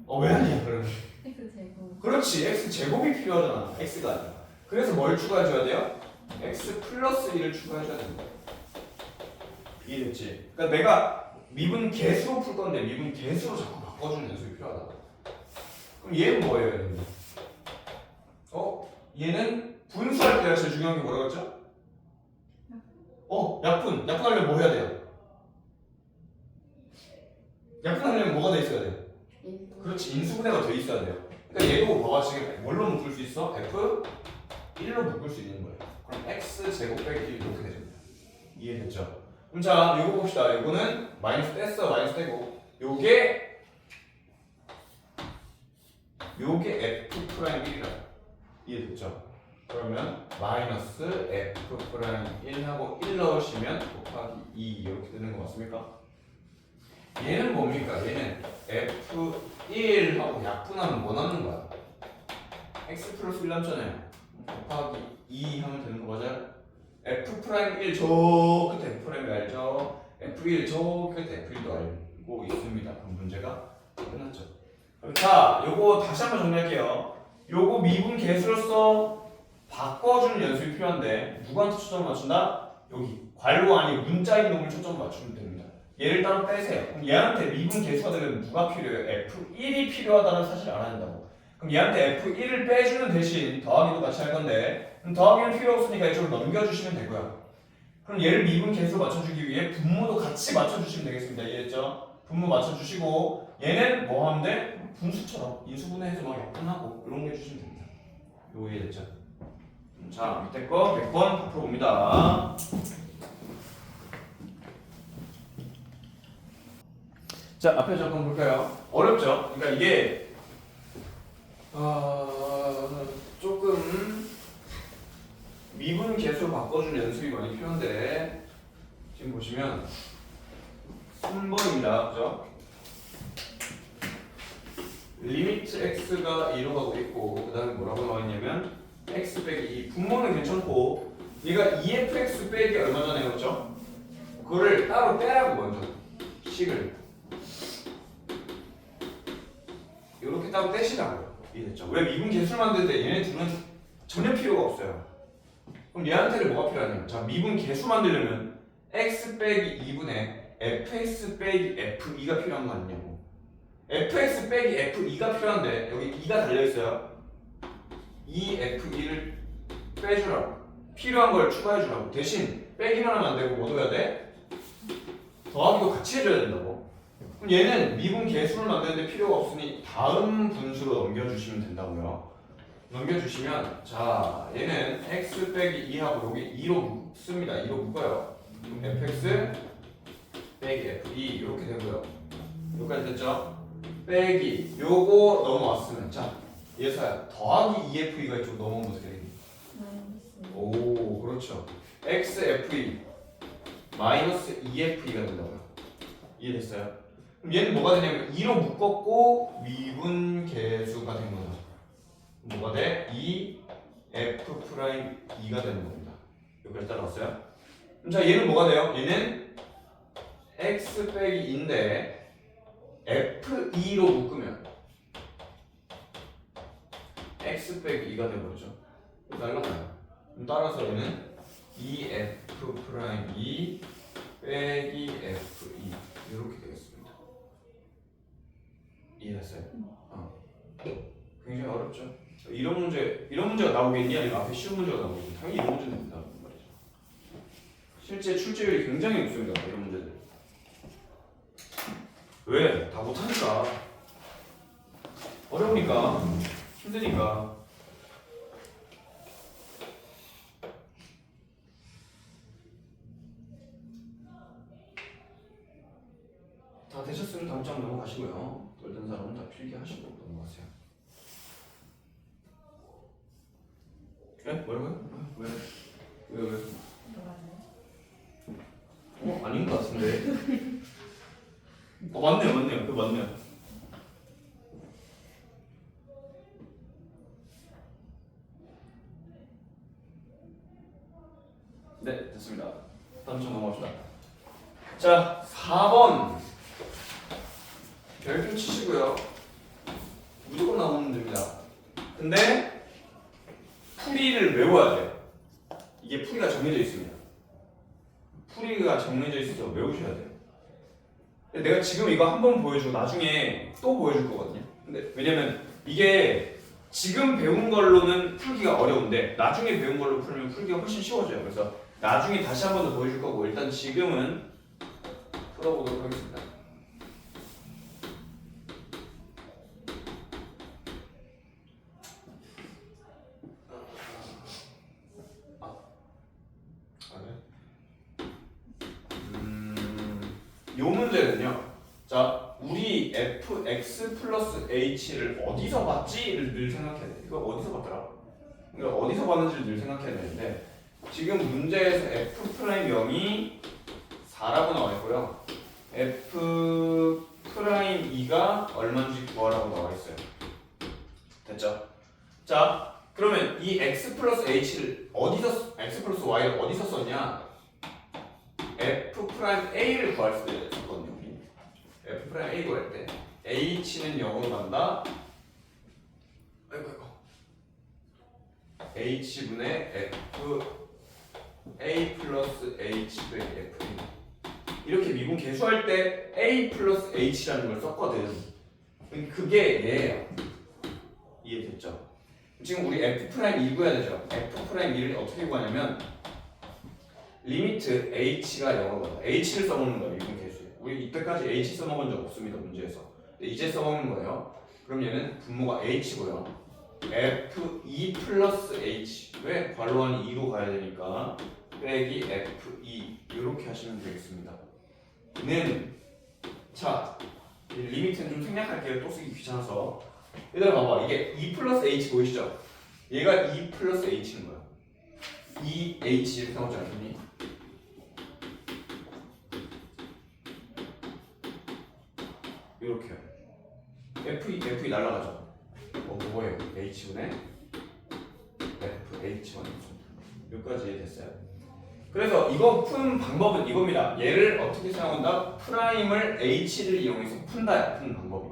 왜 아니야 그러면? x 제곱. 그렇지. x 제곱이 필요하잖아. x가 아니라. 그래서 뭘 추가해줘야 돼요? x 플러스 1을 추가해줘야 된다. 이해됐지? 그러니까 내가 미분 계수로 풀 건데 미분 계수로 자꾸 바꿔주는 연습이 필요하다. 그럼 얘는 뭐예요? 얘는? 얘는 분수할 때가 제일 중요한 게 뭐라고 했죠? 약분. 약분하려면 뭐 해야 돼요? 약분하려면 뭐가 돼 있어야 돼요? 그렇지. 인수분해가 돼 있어야 돼요. 그러니까 얘도 봐봐 지금 뭘로 묶을 수 있어? f 1로 묶을 수 있는 거예요. 그럼 x 제곱 빼기 1 이렇게 되죠. 이해됐죠? 그럼 자 이거 봅시다. 이거는 마이너스 뗐어. 마이너스 떼고 요게 f 프라임 1이라. 이해됐죠? 그러면 마이너스 f 프라임 1하고 1 넣으시면 곱하기 2 이렇게 되는 거 맞습니까? 얘는 뭡니까? 얘는 f1하고 약분하면 뭐 남는 거야? x 플러스 1 남잖아요. 곱하기 2 하면 되는 거 맞아요? F 프라임 1 저 끝에 F 프라임 알죠? F1 저 끝에 F1도 알고 있습니다. 그럼 문제가 끝났죠. 그럼 자, 요거 다시 한번 정리할게요. 요거 미분 계수로서 바꿔주는 연습이 필요한데 누구한테 초점을 맞춘다? 여기 괄호 아니 문자인 놈을 초점을 맞추면 됩니다. 얘를 따로 빼세요. 그럼 얘한테 미분 계수가 되면 누가 필요해요? F1이 필요하다는 사실을 알아야 된다고. 그럼 얘한테 F1을 빼주는 대신 더하기도 같이 할 건데 그럼 더하기는 필요 없으니까 이쪽으로 넘겨주시면 되고요. 그럼 얘를 미분 계수로 맞춰주기 위해 분모도 같이 맞춰주시면 되겠습니다. 이해했죠? 분모 맞춰주시고 얘는 뭐 하면 돼? 분수처럼 인수분해해서 막 약분하고 이런 거 해주시면 됩니다. 요거 이해됐죠? 자, 밑에 거 100번 풀어봅니다. 자, 앞에 잠깐 볼까요? 어렵죠? 그러니까 이게 조금 미분 계수 바꿔주는 연습이 많이 필요한데 지금 보시면 3번입니다. 그죠? 리미트 x가 2로 가고 있고 그 다음에 뭐라고 나와있냐면 x 빼기 2 분모는 괜찮고 얘가 2fx 빼기 얼마 전에 했죠? 그거를 따로 빼라고 먼저 식을 이렇게 따로 떼시라고요. 이해됐죠? 왜 미분 계수를 만드는데 얘네 둘은 전혀 필요가 없어요. 그럼 얘한테는 뭐가 필요하냐면 자 미분 계수 만들려면 x 빼기 2분의 fx 빼기 f2가 필요한 거 아니냐고. fx 빼기 f2가 필요한데 여기 2가 달려있어요. 이 f2를 빼주라고. 필요한 걸 추가해주라고. 대신 빼기만 하면 안 되고 뭐 넣어야 돼? 더하기도 같이 해줘야 된다고. 그럼 얘는 미분 계수를 만드는데 필요가 없으니 다음 분수로 넘겨주시면 된다고요. 넘겨주시면 자 얘는 x 빼기 2하고 여기 2로 묶습니다. 2로 묶어요. 그럼 fx 빼기 f2 이렇게 되고요. 여기까지 됐죠? 빼기 요거 넘어왔으면 자 예서야 더하기 2f2가 이쪽 넘어오면 어떻게 되니? 오 그렇죠. xf2 마이너스 2f2가 된다고요. 이해됐어요? 그럼 얘는 뭐가 되냐면 2로 묶었고 미분 계수가 된 거죠. 뭐가 돼? 2f'2가 되는 겁니다. 여기까지 따라왔어요? 그럼 자 얘는 뭐가 돼요? 얘는 x 빼기 2인데 f2로 묶으면 x 빼기 2가 되버리죠. 날라가요. 그럼 따라서 얘는 2f'2 빼기 f2 이렇게 되겠습니다. 이해됐어요? 굉장히 어렵죠? 이런 문제가 나오겠니? 아니면 앞에 쉬운 문제가 나오겠니? 당연히 이런 문제는 된다는 말이죠. 실제 출제율이 굉장히 높습니다. 이런 문제들. 왜? 다 못하니까. 어려우니까. 힘드니까. 다 되셨으면 다음 장 넘어가시고요. 떨던 사람은 다 필기하시고 넘어가세요. 네? 뭐라고요? 왜? 왜? 아닌 것 같은데. 맞네요. 그거 맞네요. 네, 됐습니다. 다음 장 넘어갑시다. 자, 4번. 별표 치시고요. 무조건 나오는 문제입니다. 근데 풀이를 외워야 돼요. 이게 풀이가 정해져 있습니다. 풀이가 정해져 있어서 외우셔야 돼요. 내가 지금 이거 한 번 보여주고 나중에 또 보여줄 거거든요. 근데 왜냐면 이게 지금 배운 걸로는 풀기가 어려운데 나중에 배운 걸로 풀면 풀기가 훨씬 쉬워져요. 그래서 나중에 다시 한 번 더 보여줄 거고 일단 지금은 풀어보도록 하겠습니다. 요 문제는요. 자, 우리 fx 플러스 h를 어디서 봤지를 늘 생각해야 돼. 이거 어디서 봤더라? 그러니까 어디서 봤는지를 늘 생각해야 되는데 지금 문제에서 f'0이 4라고 나와 있고요. f'2가 얼마인지 구하라고 나와 있어요. 됐죠? 자, 그러면 이 x 플러스 h를 x 플러스 y를 어디서 썼냐? f 프라임 a를 구할 때 썼거든요. 우리. f 프라임 a 구할 때 h는 0으로 간다. 아이고. h분의 f a 플러스 h 빼기 f 이렇게 미분 계수할 때 a 플러스 h라는 걸 썼거든. 그게 얘예요. 이해됐죠? 지금 우리 f 프라임 2 구해야 되죠. f 프라임 2를 어떻게 구하냐면 리미트 h가 0으로 가다. h를 써먹는 거예요. 미분 계수에. 우리 이때까지 h 써먹은 적 없습니다. 문제에서. 근데 이제 써먹는 거예요. 그럼 얘는 분모가 h고요. f2 플러스 h 왜 괄호안이 2로 가야 되니까 빼기 f2 이렇게 하시면 되겠습니다. 는 자 리미트는 좀 생략할게요. 또 쓰기 귀찮아서. 얘들아 봐봐. 이게 2 플러스 h 보이시죠? 얘가 2 플러스 h인 거야. 2h 이렇게 나오지 않니? 이렇게요. f2 날라가죠. 뭐예요? h분의 f h1 여기까지 이해됐어요? 그래서 이거 푸는 방법은 이겁니다. 얘를 어떻게 사용한다? 프라임을 h를 이용해서 푼다. 푸는 방법이.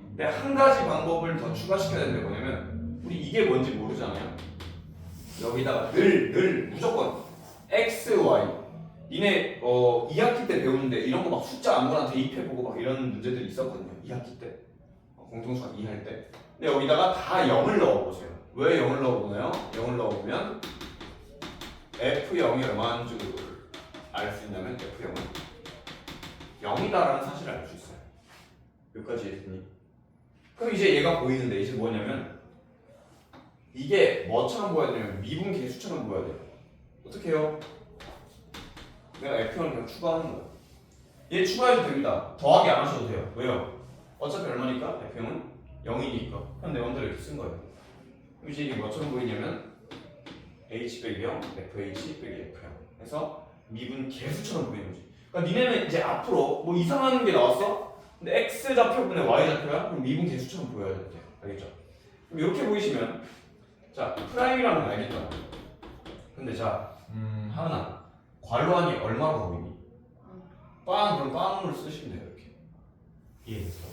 근데 한 가지 방법을 더 추가시켜야 되는 게 뭐냐면 우리 이게 뭔지 모르잖아요. 여기다가 늘 무조건 x, y 니네 2학기 때 배우는데 이런 거 막 숫자 아무거나 대입해보고 막 이런 문제들이 있었거든요. 2학기 때 공통수학 2 할 때. 근데 여기다가 다 0을 넣어보세요. 왜 0을 넣어보나요? 0을 넣어보면 F0이 얼마인 줄 알 수 있냐면 F0은 0이다라는 사실을 알 수 있어요. 여기까지 이해됐니? 그럼 이제 얘가 보이는데 이제 뭐냐면 이게 뭐처럼 보여야 되냐면 미분 계수처럼 보여야 돼요. 어떻게 해요? 내가 F0을 그냥 추가하는 거야. 얘 추가해도 됩니다. 더하기 안 하셔도 돼요. 왜요? 어차피 얼마니까? F0은 0이니까 그냥 내 맘대로 이렇게 쓴 거예요. 그럼 이제 이게 뭐처럼 보이냐면 h 빼기 0, fh 빼기 f0 해서 미분 계수처럼 보이는 거지. 그러니까 니네는 이제 앞으로 뭐 이상한 게 나왔어? 근데 x 좌표분의 y 좌표야? 그럼 미분 계수처럼 보여야 돼. 알겠죠? 그럼 이렇게 보이시면 자 프라임이라는 건 알겠다. 근데 자 하은아 괄호안이 얼마로 보이니? 그럼 빵으로 쓰시면 돼요. 이렇게 이해됐어?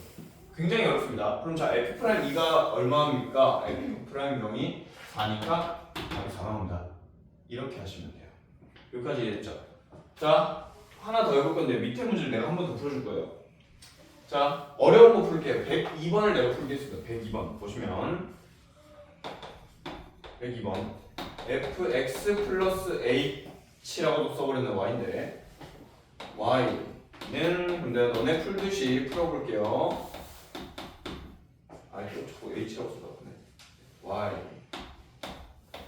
굉장히 어렵습니다. 그럼 자 f 프라임 2가 얼마입니까? f 프라임 0이 4니까 답이 4가 온다. 이렇게 하시면 돼요. 여기까지 이해됐죠? 자 하나 더 해볼 건데 밑에 문제를 내가 한 번 더 풀어줄 거예요. 자 어려운 거 풀게요. 102번을 내가 풀겠습니다. 102번 보시면 102번 fx 플러스 h라고도 써버렸네. y인데 y는 근데 너네 풀듯이 풀어볼게요. 아니 또 자꾸 h라고 써봤네. y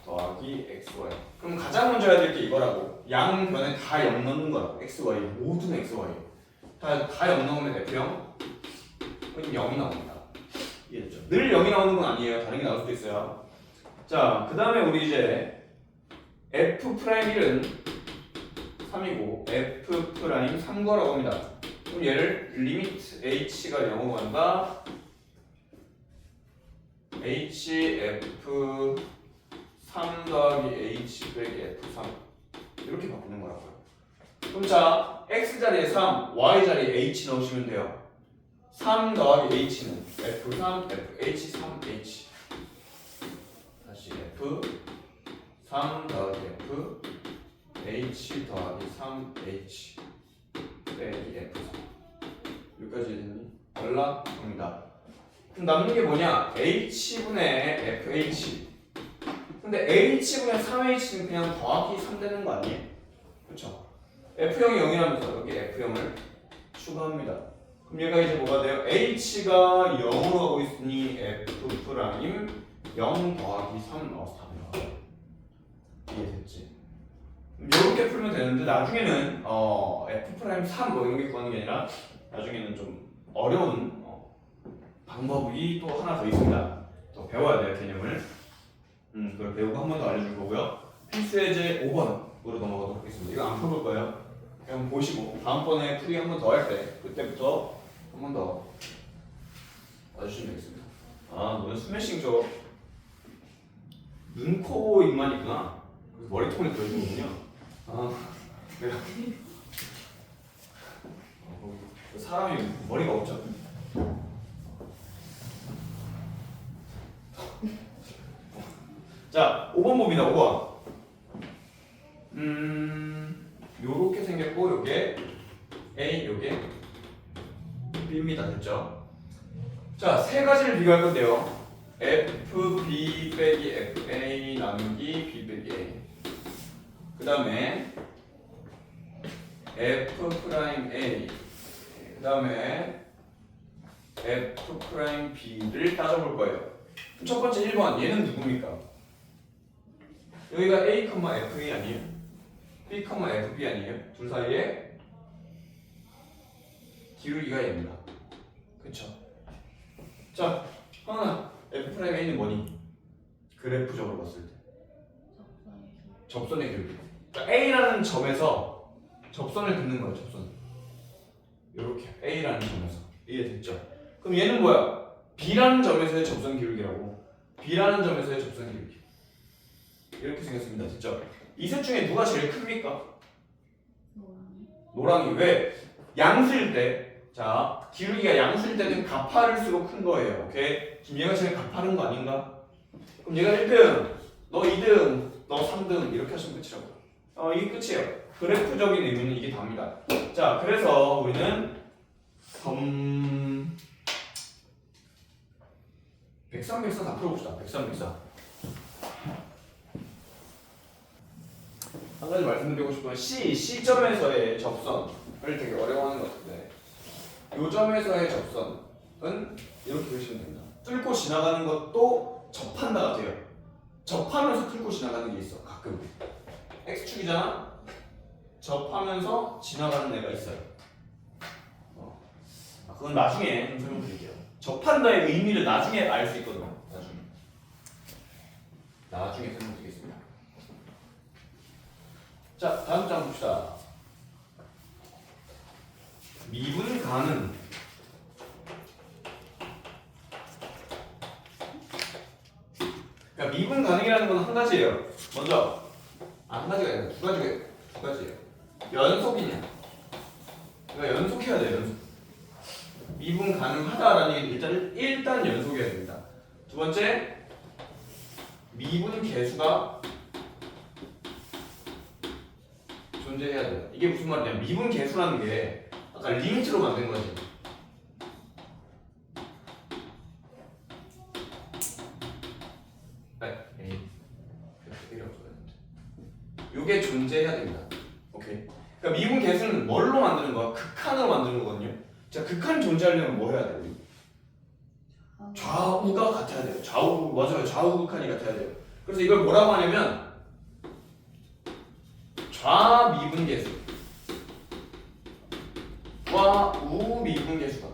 더하기 xy. 그럼 가장 먼저 해야 될 게 이거라고. 양변에 다 0 넣는 거라고. xy 모든 xy 다 0 넣으면 f0 그럼 0이 나옵니다. 이해됐죠? 늘 0이 나오는 건 아니에요. 다른 게 나올 수도 있어요. 자, 그 다음에 우리 이제 f 프라임 1은 3이고 f 프라임 3거라고 합니다. 그럼 얘를 리미트 h가 0으로 간다. hf 3 더하기 h 빼기 f3 이렇게 바꾸는 거라고요. 그럼 자 x 자리에 3, y 자리에 h 넣으시면 돼요. 3 더하기 h는 f3, fh, 3h 다시 f3 더하기 f h 더하기 3h 빼기 f3 여기까지 됐니? 연락합니다. 그럼 남는 게 뭐냐? h분의 fh 근데 h분의 3h는 그냥 더하기 3 되는 거 아니에요? 그렇죠? f0이 0이라면서 여기 f0을 추가합니다. 그럼 얘가 이제 뭐가 돼요? h가 0으로 가고 있으니 f 프라임 0 더하기 3 나와서 답이 나와요. 이해됐지? 이렇게 풀면 되는데 나중에는 f 프라임 3 뭐 이런 게 구하는 게 아니라 나중에는 좀 어려운 방법이 또 하나 더 있습니다. 또 배워야 돼요 개념을. 그걸 배우고 한 번 더 알려줄 거고요. 필수 예제 5번으로 넘어가도록 하겠습니다. 이거 안 풀어볼 거예요. 그냥 보시고 다음번에 풀이 한 번 더 할 때 그때부터 한 번 더 와주시면 되겠습니다. 아 너네 스매싱 줘. 눈, 코, 입만 있구나. 그래서 머리통에 들어있는군요. 아, 내가 사람이 머리가 없죠. 자, 5번 봅니다. 5번. 요렇게 생겼고 요게 A, 요게 B입니다. 됐죠? 자, 세 가지를 비교할 건데요. F, B 빼기 F, A 나누기 B 빼기 A. 그 다음에 F 프라임 A. 그 다음에 F 프라임 B를 따져볼 거예요. 첫 번째 1번. 얘는 누굽니까? 여기가 A, FA 아니에요? B, FB 아니에요? 둘 사이에 기울기가 얘입니다. 그쵸? 자, 하나 F 프라임 A는 뭐니? 그래프적으로 봤을 때 접선의 기울기. 그러니까 A라는 점에서 접선을 긋는 거예요. 접선. 이렇게 A라는 점에서 이해됐죠? 그럼 얘는 뭐야? B라는 점에서의 접선 기울기라고. B라는 점에서의 접선 기울기. 이렇게 생겼습니다. 됐죠? 이 셋 중에 누가 제일 큽니까? 노랑이. 왜? 양수일 때, 자, 기울기가 양수일 때는 가파를수록 큰 거예요. 오케이? 지금 얘가 제일 가파른 거 아닌가? 그럼 얘가 1등, 너 2등, 너 3등 이렇게 하시면 끝이라고. 이게 끝이에요. 그래프적인 의미는 이게 답니다. 자, 그래서 우리는 백삼백사 다 풀어봅시다. 백삼백사. 한 가지 말씀드리고 싶은 건 C점에서의 접선을 되게 어려워하는 것 같은데 요 점에서의 접선은 이렇게 보시면 됩니다. 뚫고 지나가는 것도 접한다가 돼요. 접하면서 뚫고 지나가는 게 있어. 가끔 X축이잖아. 접하면서 지나가는 애가 있어요. 그건 나중에 좀 설명드릴게요. 접한다의 의미를 나중에 알 수 있거든요. 나중에 설명드리겠습니다. 자, 다음 장 봅시다. 미분가는 그러니까 미분 가능이라는 건 한 가지예요. 먼저 한 가지가 아니라 두 가지예요. 연속이냐? 그러니까 연속해야 돼요. 연속. 미분 가능하다라는 게 일단 연속이어야 됩니다. 두 번째, 미분 계수가 존재해야 돼요. 이게 무슨 말이냐? 미분 계수라는 게 아까 리미트로 만든 거지. 이게 존재해야 됩니다. 오케이. 그러니까 미분 계수는 뭘로 만드는 거야? 극한으로 만드는 거거든요. 자, 극한 존재하려면 뭐 해야 돼요? 좌우가 같아야 돼요. 좌우 맞아요. 좌우 극한이 같아야 돼요. 그래서 이걸 뭐라고 하냐면 좌미분 계수와 우미분 계수가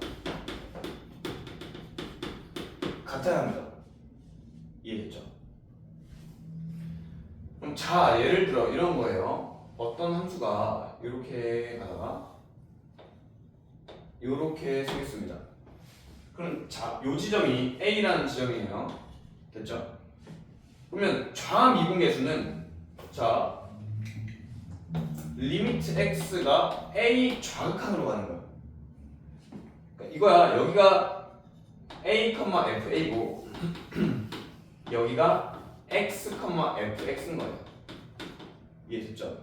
같아야 합니다. 이해됐죠? 그럼 자, 예를 들어 이런 거예요. 어떤 함수가 이렇게 가다가 이렇게 생겼습니다. 그럼 자, 요 지점이 A라는 지점이에요. 됐죠? 그러면 좌미분 계수는 자 리미트 x가 a 좌극한으로 가는 거야. 그러니까 이거야. 여기가 a, fa고 여기가 x, fx인 거예요. 이해됐죠?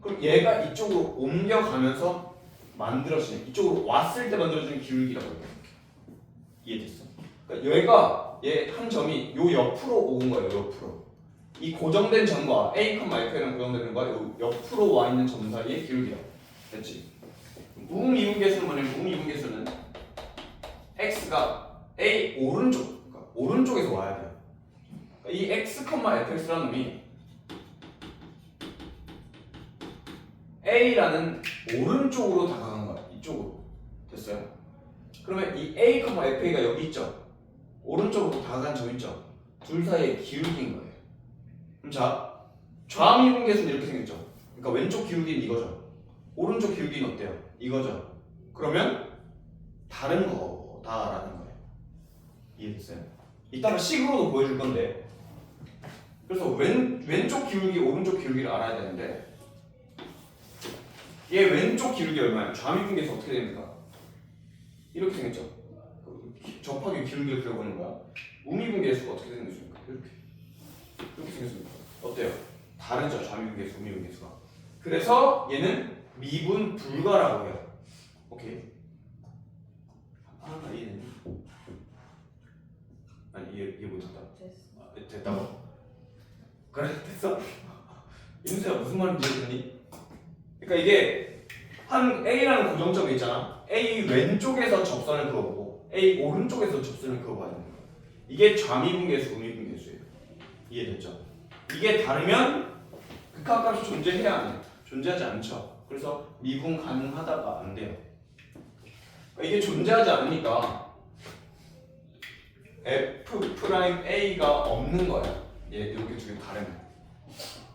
그럼 얘가 이쪽으로 옮겨가면서 만들어지는, 이쪽으로 왔을 때 만들어지는 기울기라고 해요. 이해됐어? 그러니까 얘가 얘 한 점이 요 옆으로 온 거예요. 옆으로. 이 고정된 점과 a, f랑 고정되는 거와 요 옆으로 와 있는 점 사이의 기울기야. 됐지? 무미분 계수는 뭐냐면 무미분 계수는 x가 a 오른쪽, 그러니까 오른쪽에서 와야 돼요. 그러니까 이 x, fx라는 놈이 a라는 오른쪽으로 다가간 거야. 이쪽으로. 됐어요? 그러면 이 a, fa가 여기 있죠? 오른쪽으로 다가간 점 있죠? 둘 사이의 기울기인 거예요. 그럼 자, 좌미분 계수는 이렇게 생겼죠? 그러니까 왼쪽 기울기는 이거죠? 오른쪽 기울기는 어때요? 이거죠? 그러면 다른 거다라는 거예요. 이해됐어요? 이따가 식으로도 보여줄 건데 그래서 왼쪽 기울기, 오른쪽 기울기를 알아야 되는데 얘 왼쪽 기울기 얼마야? 좌미분계에서 어떻게 됩니까? 이렇게 생겼죠. 접하기 기울기를 그려보는 거야. 우미분계수가 어떻게 생겼습니까? 이렇게 생겼습니다. 어때요? 다르죠, 좌미분계수, 우미분계수가. 그래서 얘는 미분 불가라고 해요. 오케이. 나 이해됐니? 아니 이해 못했다. 됐어. 됐다고? 그래 됐어? 인수야 무슨 말인지 이해됐니? 그러니까 이게 한 A라는 고정점이 있잖아. A 왼쪽에서 접선을 그어보고 A 오른쪽에서 접선을 그어봐야 되는 거야. 이게 좌미분계수, 우미분계수예요. 이해됐죠? 이게 다르면 극한값이 존재해야 안 해. 존재하지 않죠. 그래서 미분 가능하다가 안 돼요. 그러니까 이게 존재하지 않으니까 F'A가 없는 거야. 얘 이렇게 두 개 다르면.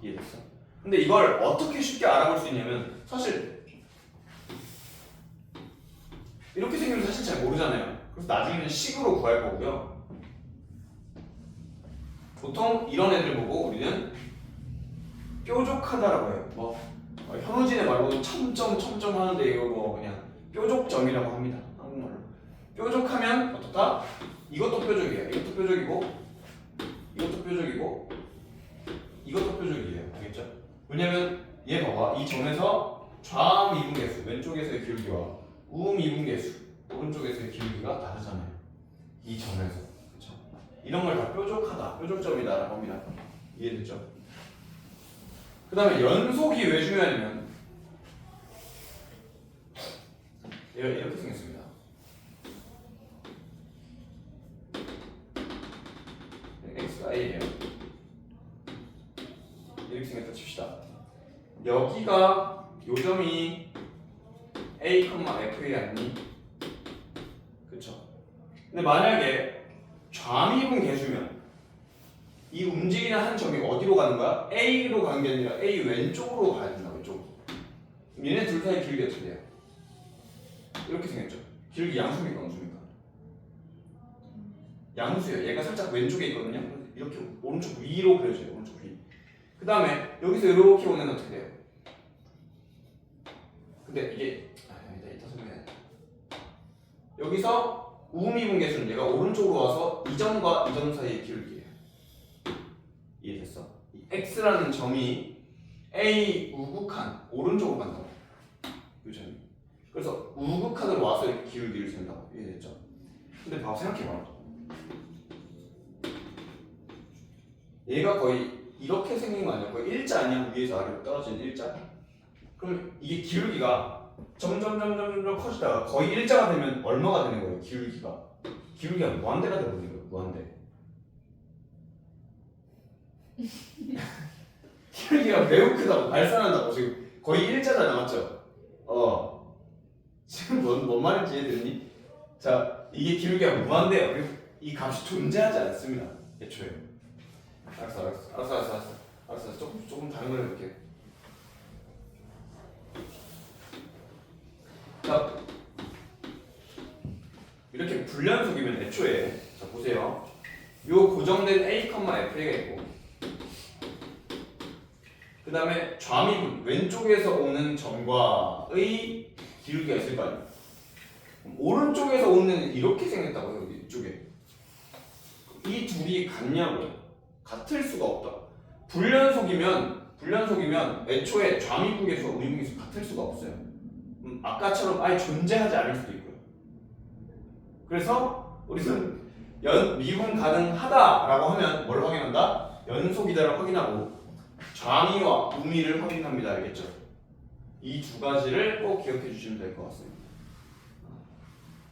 이해됐어? 근데 이걸 어떻게 쉽게 알아볼 수 있냐면 사실 이렇게 생기면 사실 잘 모르잖아요. 그래서 나중에는 식으로 구할 거고요. 보통 이런 애들 보고 우리는 뾰족하다라고 해요. 현우진의 말로는 첨점 하는데 이거 뭐 그냥 뾰족점이라고 합니다. 한국말로. 뾰족하면 어떻다? 이것도 뾰족이에요. 이것도 뾰족이고 이것도 뾰족이고 이것도 뾰족이에요. 알겠죠? 왜냐면 얘 봐봐. 이 점에서 좌미분계수 왼쪽에서의 기울기와 우미분계수 오른쪽에서의 기울기가 다르잖아요. 이 점에서. 그렇죠? 이런 걸 다 뾰족하다, 뾰족점이다라고 합니다. 이해됐죠? 그 다음에 연속이 왜 중요하냐면 얘가 이렇게 생겼습니다. x가 a예요. 이렇게 생겼다 칩시다. 여기가 요점이 a, fA 아니니? 그쵸? 근데 만약에 좌미분 계수면 이 움직이는 한 점이 어디로 가는 거야? A로 가는 게 아니라 A 왼쪽으로 가야 된다고. 왼쪽으로. 얘네 둘 사이 길이 어떻게 돼요? 이렇게 생겼죠. 길이 양수입니까? 음수입니까? 양수예요. 얘가 살짝 왼쪽에 있거든요. 이렇게 오른쪽 위로 그려져요. 오른쪽 위. 그 다음에 여기서 이렇게 오는 건 어떻게 돼요? 근데 이게 이따 설명해. 여기서 우미분계수는 얘가 오른쪽으로 와서 이 점과 이 점 사이의 기울기예요. 이해됐어? 이 x라는 점이 a 우극한 오른쪽으로 간다고. 이 점이. 그래서 우극한으로 와서 이렇게 기울기를 센다고. 이해됐죠? 근데 봐봐, 생각해봐. 얘가 거의 이렇게 생긴 거 아니야? 거의 일자 아니야? 위에서 아래로 떨어진 일자? 그럼 이게 기울기가 점점 커지다가 거의 일자가 되면 얼마가 되는 거예요? 기울기가 무한대가 되는 거예요. 무한대. 기울기가 매우 크다고 발산한다고. 지금 거의 일자잖아, 맞죠? 지금 뭔 말인지 이해되니? 자, 이게 기울기가 무한대예요. 그래서 이 값이 존재하지 않습니다. 애초에. 알았어. 조금 다른 걸 해볼게. 자, 이렇게 불연속이면 애초에 자 보세요. 요 고정된 A, FA가 있고 그 다음에 좌미분 왼쪽에서 오는 점과의 기울기가 있을 거 아니에요. 오른쪽에서 오는 이렇게 생겼다고요. 여기 이쪽에 이 둘이 같냐고요. 같을 수가 없다. 불연속이면 애초에 좌미분계수와 우미분계수 같을 수가 없어요. 아까처럼 아예 존재하지 않을 수도 있고요. 그래서 우리는 미분 가능하다라고 하면 뭘 확인한다? 연속이다를 확인하고 좌미와 우미를 확인합니다. 알겠죠? 이 두 가지를 꼭 기억해 주시면 될 것 같습니다.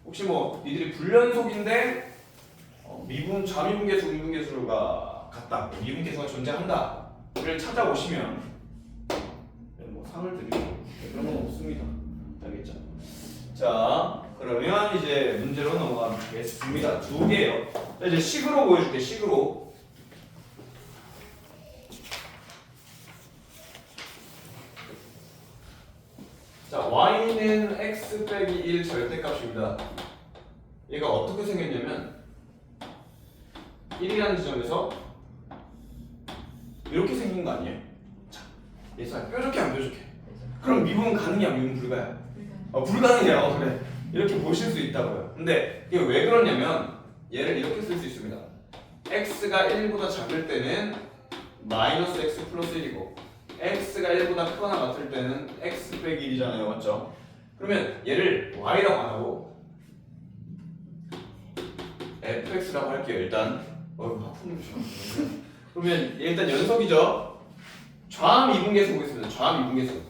혹시 뭐 니들이 불연속인데 좌미분계수, 우미분계수가 같다, 미분계수가 존재한다를 찾아오시면 뭐 상을 드리고 그런 건 없습니다. 알겠죠? 자, 그러면 이제 문제로 넘어가겠습니다. 두 개요. 자, 이제 식으로 보여줄게. 식으로. 자, y는 x 빼기 1 절대값입니다. 얘가 어떻게 생겼냐면 1이라는 지점에서 이렇게 생긴 거 아니에요? 자, 얘들아 뾰족해 안 뾰족해? 그럼 미분 가능이야 미분 불가야? 불가능해요. 그래. 이렇게 보실 수 있다고요. 근데 이게 왜 그러냐면 얘를 이렇게 쓸 수 있습니다. x가 1보다 작을 때는 마이너스 x 플러스 1이고 x가 1보다 크거나 같을 때는 x 빼기 1이잖아요. 맞죠? 그러면 얘를 y라고 안 하고 fx라고 할게요. 일단 하품을 좀 그러면 얘 일단 연속이죠. 좌함 이분계수 보겠습니다. 좌함 이분계수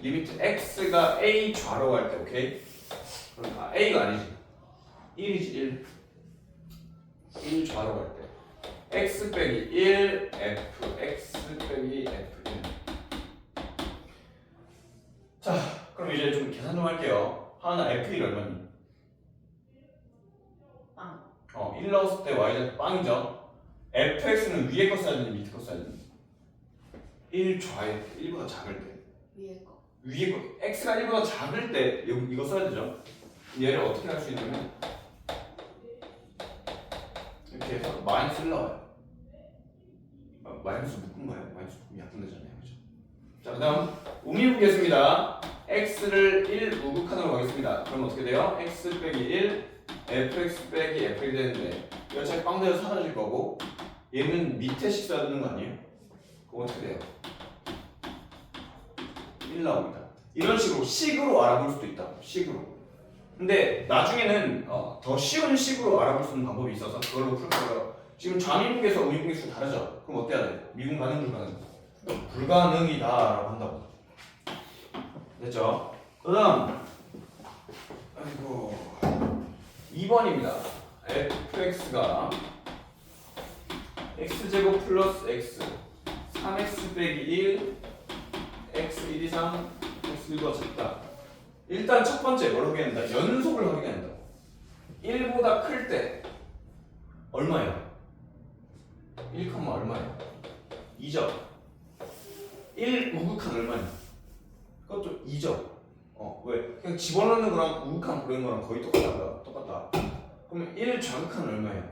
리미트 x가 a 좌로 갈 때 오케이? 그럼 a가 아니지 1이지 1 좌로 갈 때 x 빼기 1 f x 빼기 f1 자 그럼 이제 좀 계산 좀 할게요. 하나 f1 얼마니? 빵. 1 넣었을 때 y좌 빵이죠. fx는 위에 거 써야 되는지 밑에 거 써야 되는지 1 좌에 1보다 작을 때 위에 거. 위에 거 x가 1보다 작을 때 이거 써야 되죠. 얘를 어떻게 할 수 있냐면 이렇게 해서 마이너스를 넣어요. 마이너스 묶은 거예요. 마이너스 묶으면 약분되잖아요. 그죠? 자, 그 다음 우미분계수입니다. x를 1 우극한으로 가겠습니다. 그럼 어떻게 돼요? x 빼기 1 fx 빼기 f1이 되는데 이거 차라리 빵대로 사라질 거고 얘는 밑에 식 써야 되는 거 아니에요? 그럼 어떻게 돼요? 1 나옵니다. 이런 식으로 식으로 알아볼 수도 있다. 식으로. 근데 나중에는 더 쉬운 식으로 알아볼 수 있는 방법이 있어서 그걸로 풀 거고요. 지금 좌미분계수, 우미분계수 다르죠? 그럼 어때야 돼? 미분 가능, 불가능? 불가능이다라고 한다고. 됐죠? 그 다음 아이고 2번입니다. fx가 x제곱 플러스 x 3x 빼기 1 x 1 이상 x 1보다 작다. 일단 첫 번째 뭘 확인한다? 연속을 확인한다. 1보다 클 때 얼마예요? 1, 얼마예요? 2죠. 1 우극한 얼마냐? 그것도 2죠. 왜? 그냥 집어넣는 거랑 우극한 부르는 거랑 거의 똑같다고요. 똑같다. 그러면 1 좌극한 얼마예요?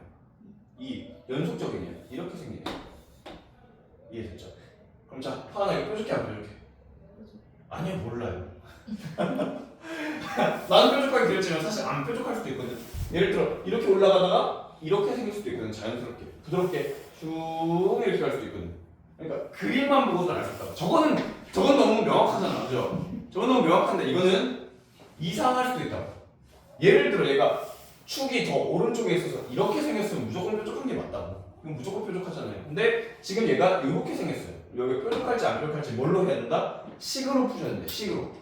2. 연속적이네요. 이렇게 생기네요. 이해됐죠? 그럼 자, 하나 이거 뾰족해 안 뾰족해? 아니요, 몰라요. 나는 뾰족하게 그렸지만 사실 안 뾰족할 수도 있거든. 예를 들어 이렇게 올라가다가 이렇게 생길 수도 있거든. 자연스럽게 부드럽게 쭉 이렇게 갈 수도 있거든. 그러니까 그림만 보고서는 알 수 없다. 저건 너무 명확하잖아, 그죠? 저건 너무 명확한데 이거는 이상할 수도 있다. 예를 들어 얘가 축이 더 오른쪽에 있어서 이렇게 생겼으면 무조건 뾰족한 게 맞다고. 그럼 무조건 뾰족하잖아요. 근데 지금 얘가 이렇게 생겼어요. 여기 뾰족할지 안 뾰족할지 뭘로 해야 된다? 식으로 푸셔야 된대. 식으로.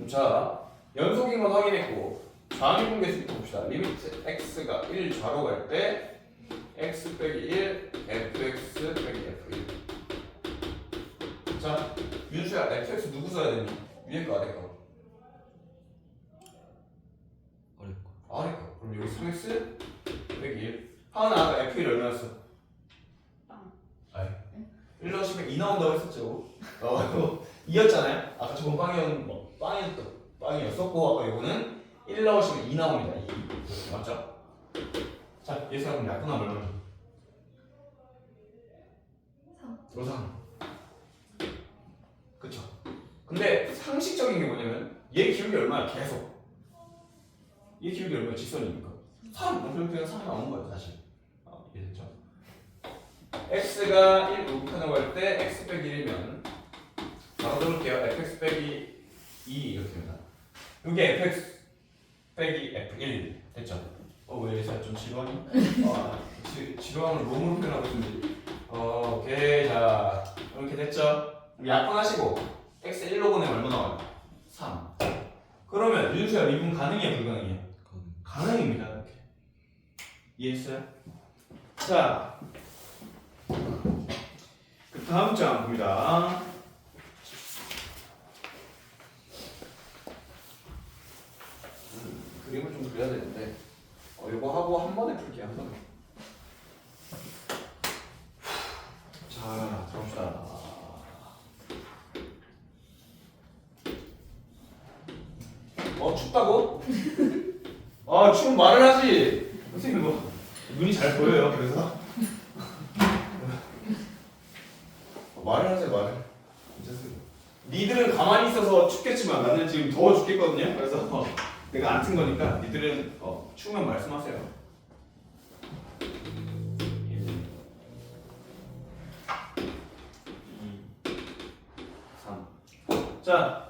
자, 연속인 건 확인했고 좌미분계수부터 봅시다. 리미트 x가 1 좌로 갈 때 x 빼기 1 fx 빼기 f1. 자, 윤수야 fx 누구 써야 되니? 위에 거 아래 거? 아래 거. 아래 거. 그럼 여기 3x 빼기 1. 하나 아까 f1 얼마였어? 빵. 아니 1 넣으시면 2 나온다고 했었죠. 2였잖아요. 아까 저건 빵이었었고 아까 이거는 1 넣으시면 2 나옵니다. 2. 맞죠? 자, 얘 사람 약분하면 얼마니? 3. 3. 그쵸? 근데 상식적인 게 뭐냐면 얘 기울기 얼마야? 계속. 얘 기울기 얼마야? 직선이니까. 3. 그냥 3 나오는 거예요, 사실. 이해됐죠? x가 1 우극한으로 갈 때 x 빼기 1이면 바로 적을게요. fx 빼기 2 이렇게 됩니다. 이게 fx 빼기 f1 됐죠? 왜 제가 좀 지루하니? 지루함을 몸으로 표현하고 있는데 오케이. 자 이렇게 됐죠? 그럼 약분하시고 x 1로 보내면 얼마 나와요? 3. 그러면 윤수야 미분 가능이야 불가능이야? 가능입니다. 이렇게 이해했어요? 자 그 다음 장 봅니다. 그림을 좀 그려야 되는데 이거 하고 한 번에 풀게요. 한 번에. 자 들어봅시다. 춥다고? 추운 말을 하지. 선생님 눈이 잘 보여요. 그래서 괜찮습니다. 니들은 가만히 있어서 춥겠지만 나는 지금 더워 죽겠거든요. 그래서 내가 안 튼 거니까 니들은 추우면 말씀하세요. 1, 2, 3. 자,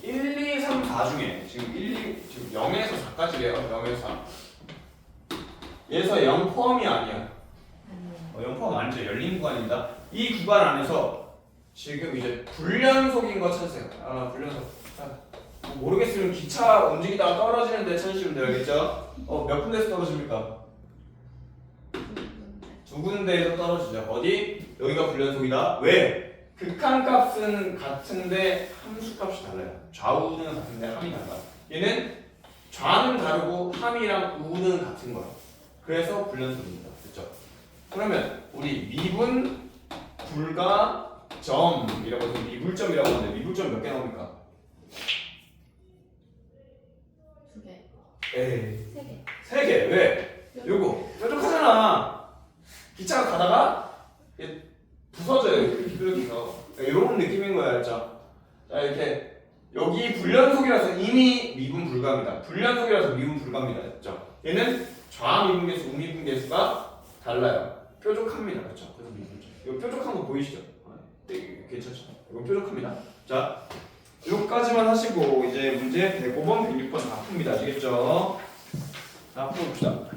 1, 2, 3, 4 중에 지금 지금 0에서 4까지래요. 0에서 4. 얘에서 0 포함이 아니야. 아니에요. 0 포함 아니죠. 열린 구간입니다. 이 구간 안에서 지금 이제 불연속인 거 찾으세요. 불연속. 자, 모르겠으면 기차 움직이다가 떨어지는데 찾으시면 돼요. 알겠죠? 몇 군데에서 떨어집니까? 두 군데에서 떨어지죠. 어디? 여기가 불연속이다. 왜? 극한값은 같은데 함수값이 달라요. 좌우는 같은데 함이 달라. 얘는 좌는 다르고 함이랑 우는 같은 거야. 그래서 불연속입니다. 됐죠? 그러면 우리 미분 불가 점이라고 해서 미불점이라고 하는데 미불점 몇 개 나옵니까? 2개. 에이, 3개. 3개. 왜? 요거 뾰족하잖아. 기차가 가다가 얘 부서져요. 이렇게요. 이런 느낌인 거야, 알죠? 자, 이렇게 여기 불연속이라서 이미 미분 불가입니다. 불연속이라서 미분 불가입니다, 됐죠? 얘는 좌미분계수, 우미분계수가 달라요. 뾰족합니다, 그렇죠? 그래서 미분점. 이거 뾰족한 거 보이시죠? 네, 괜찮죠? 이거 뾰족합니다. 자, 여기까지만 하시고 이제 문제 105번, 106번 다 풉니다. 아시겠죠? 자, 풀어봅시다.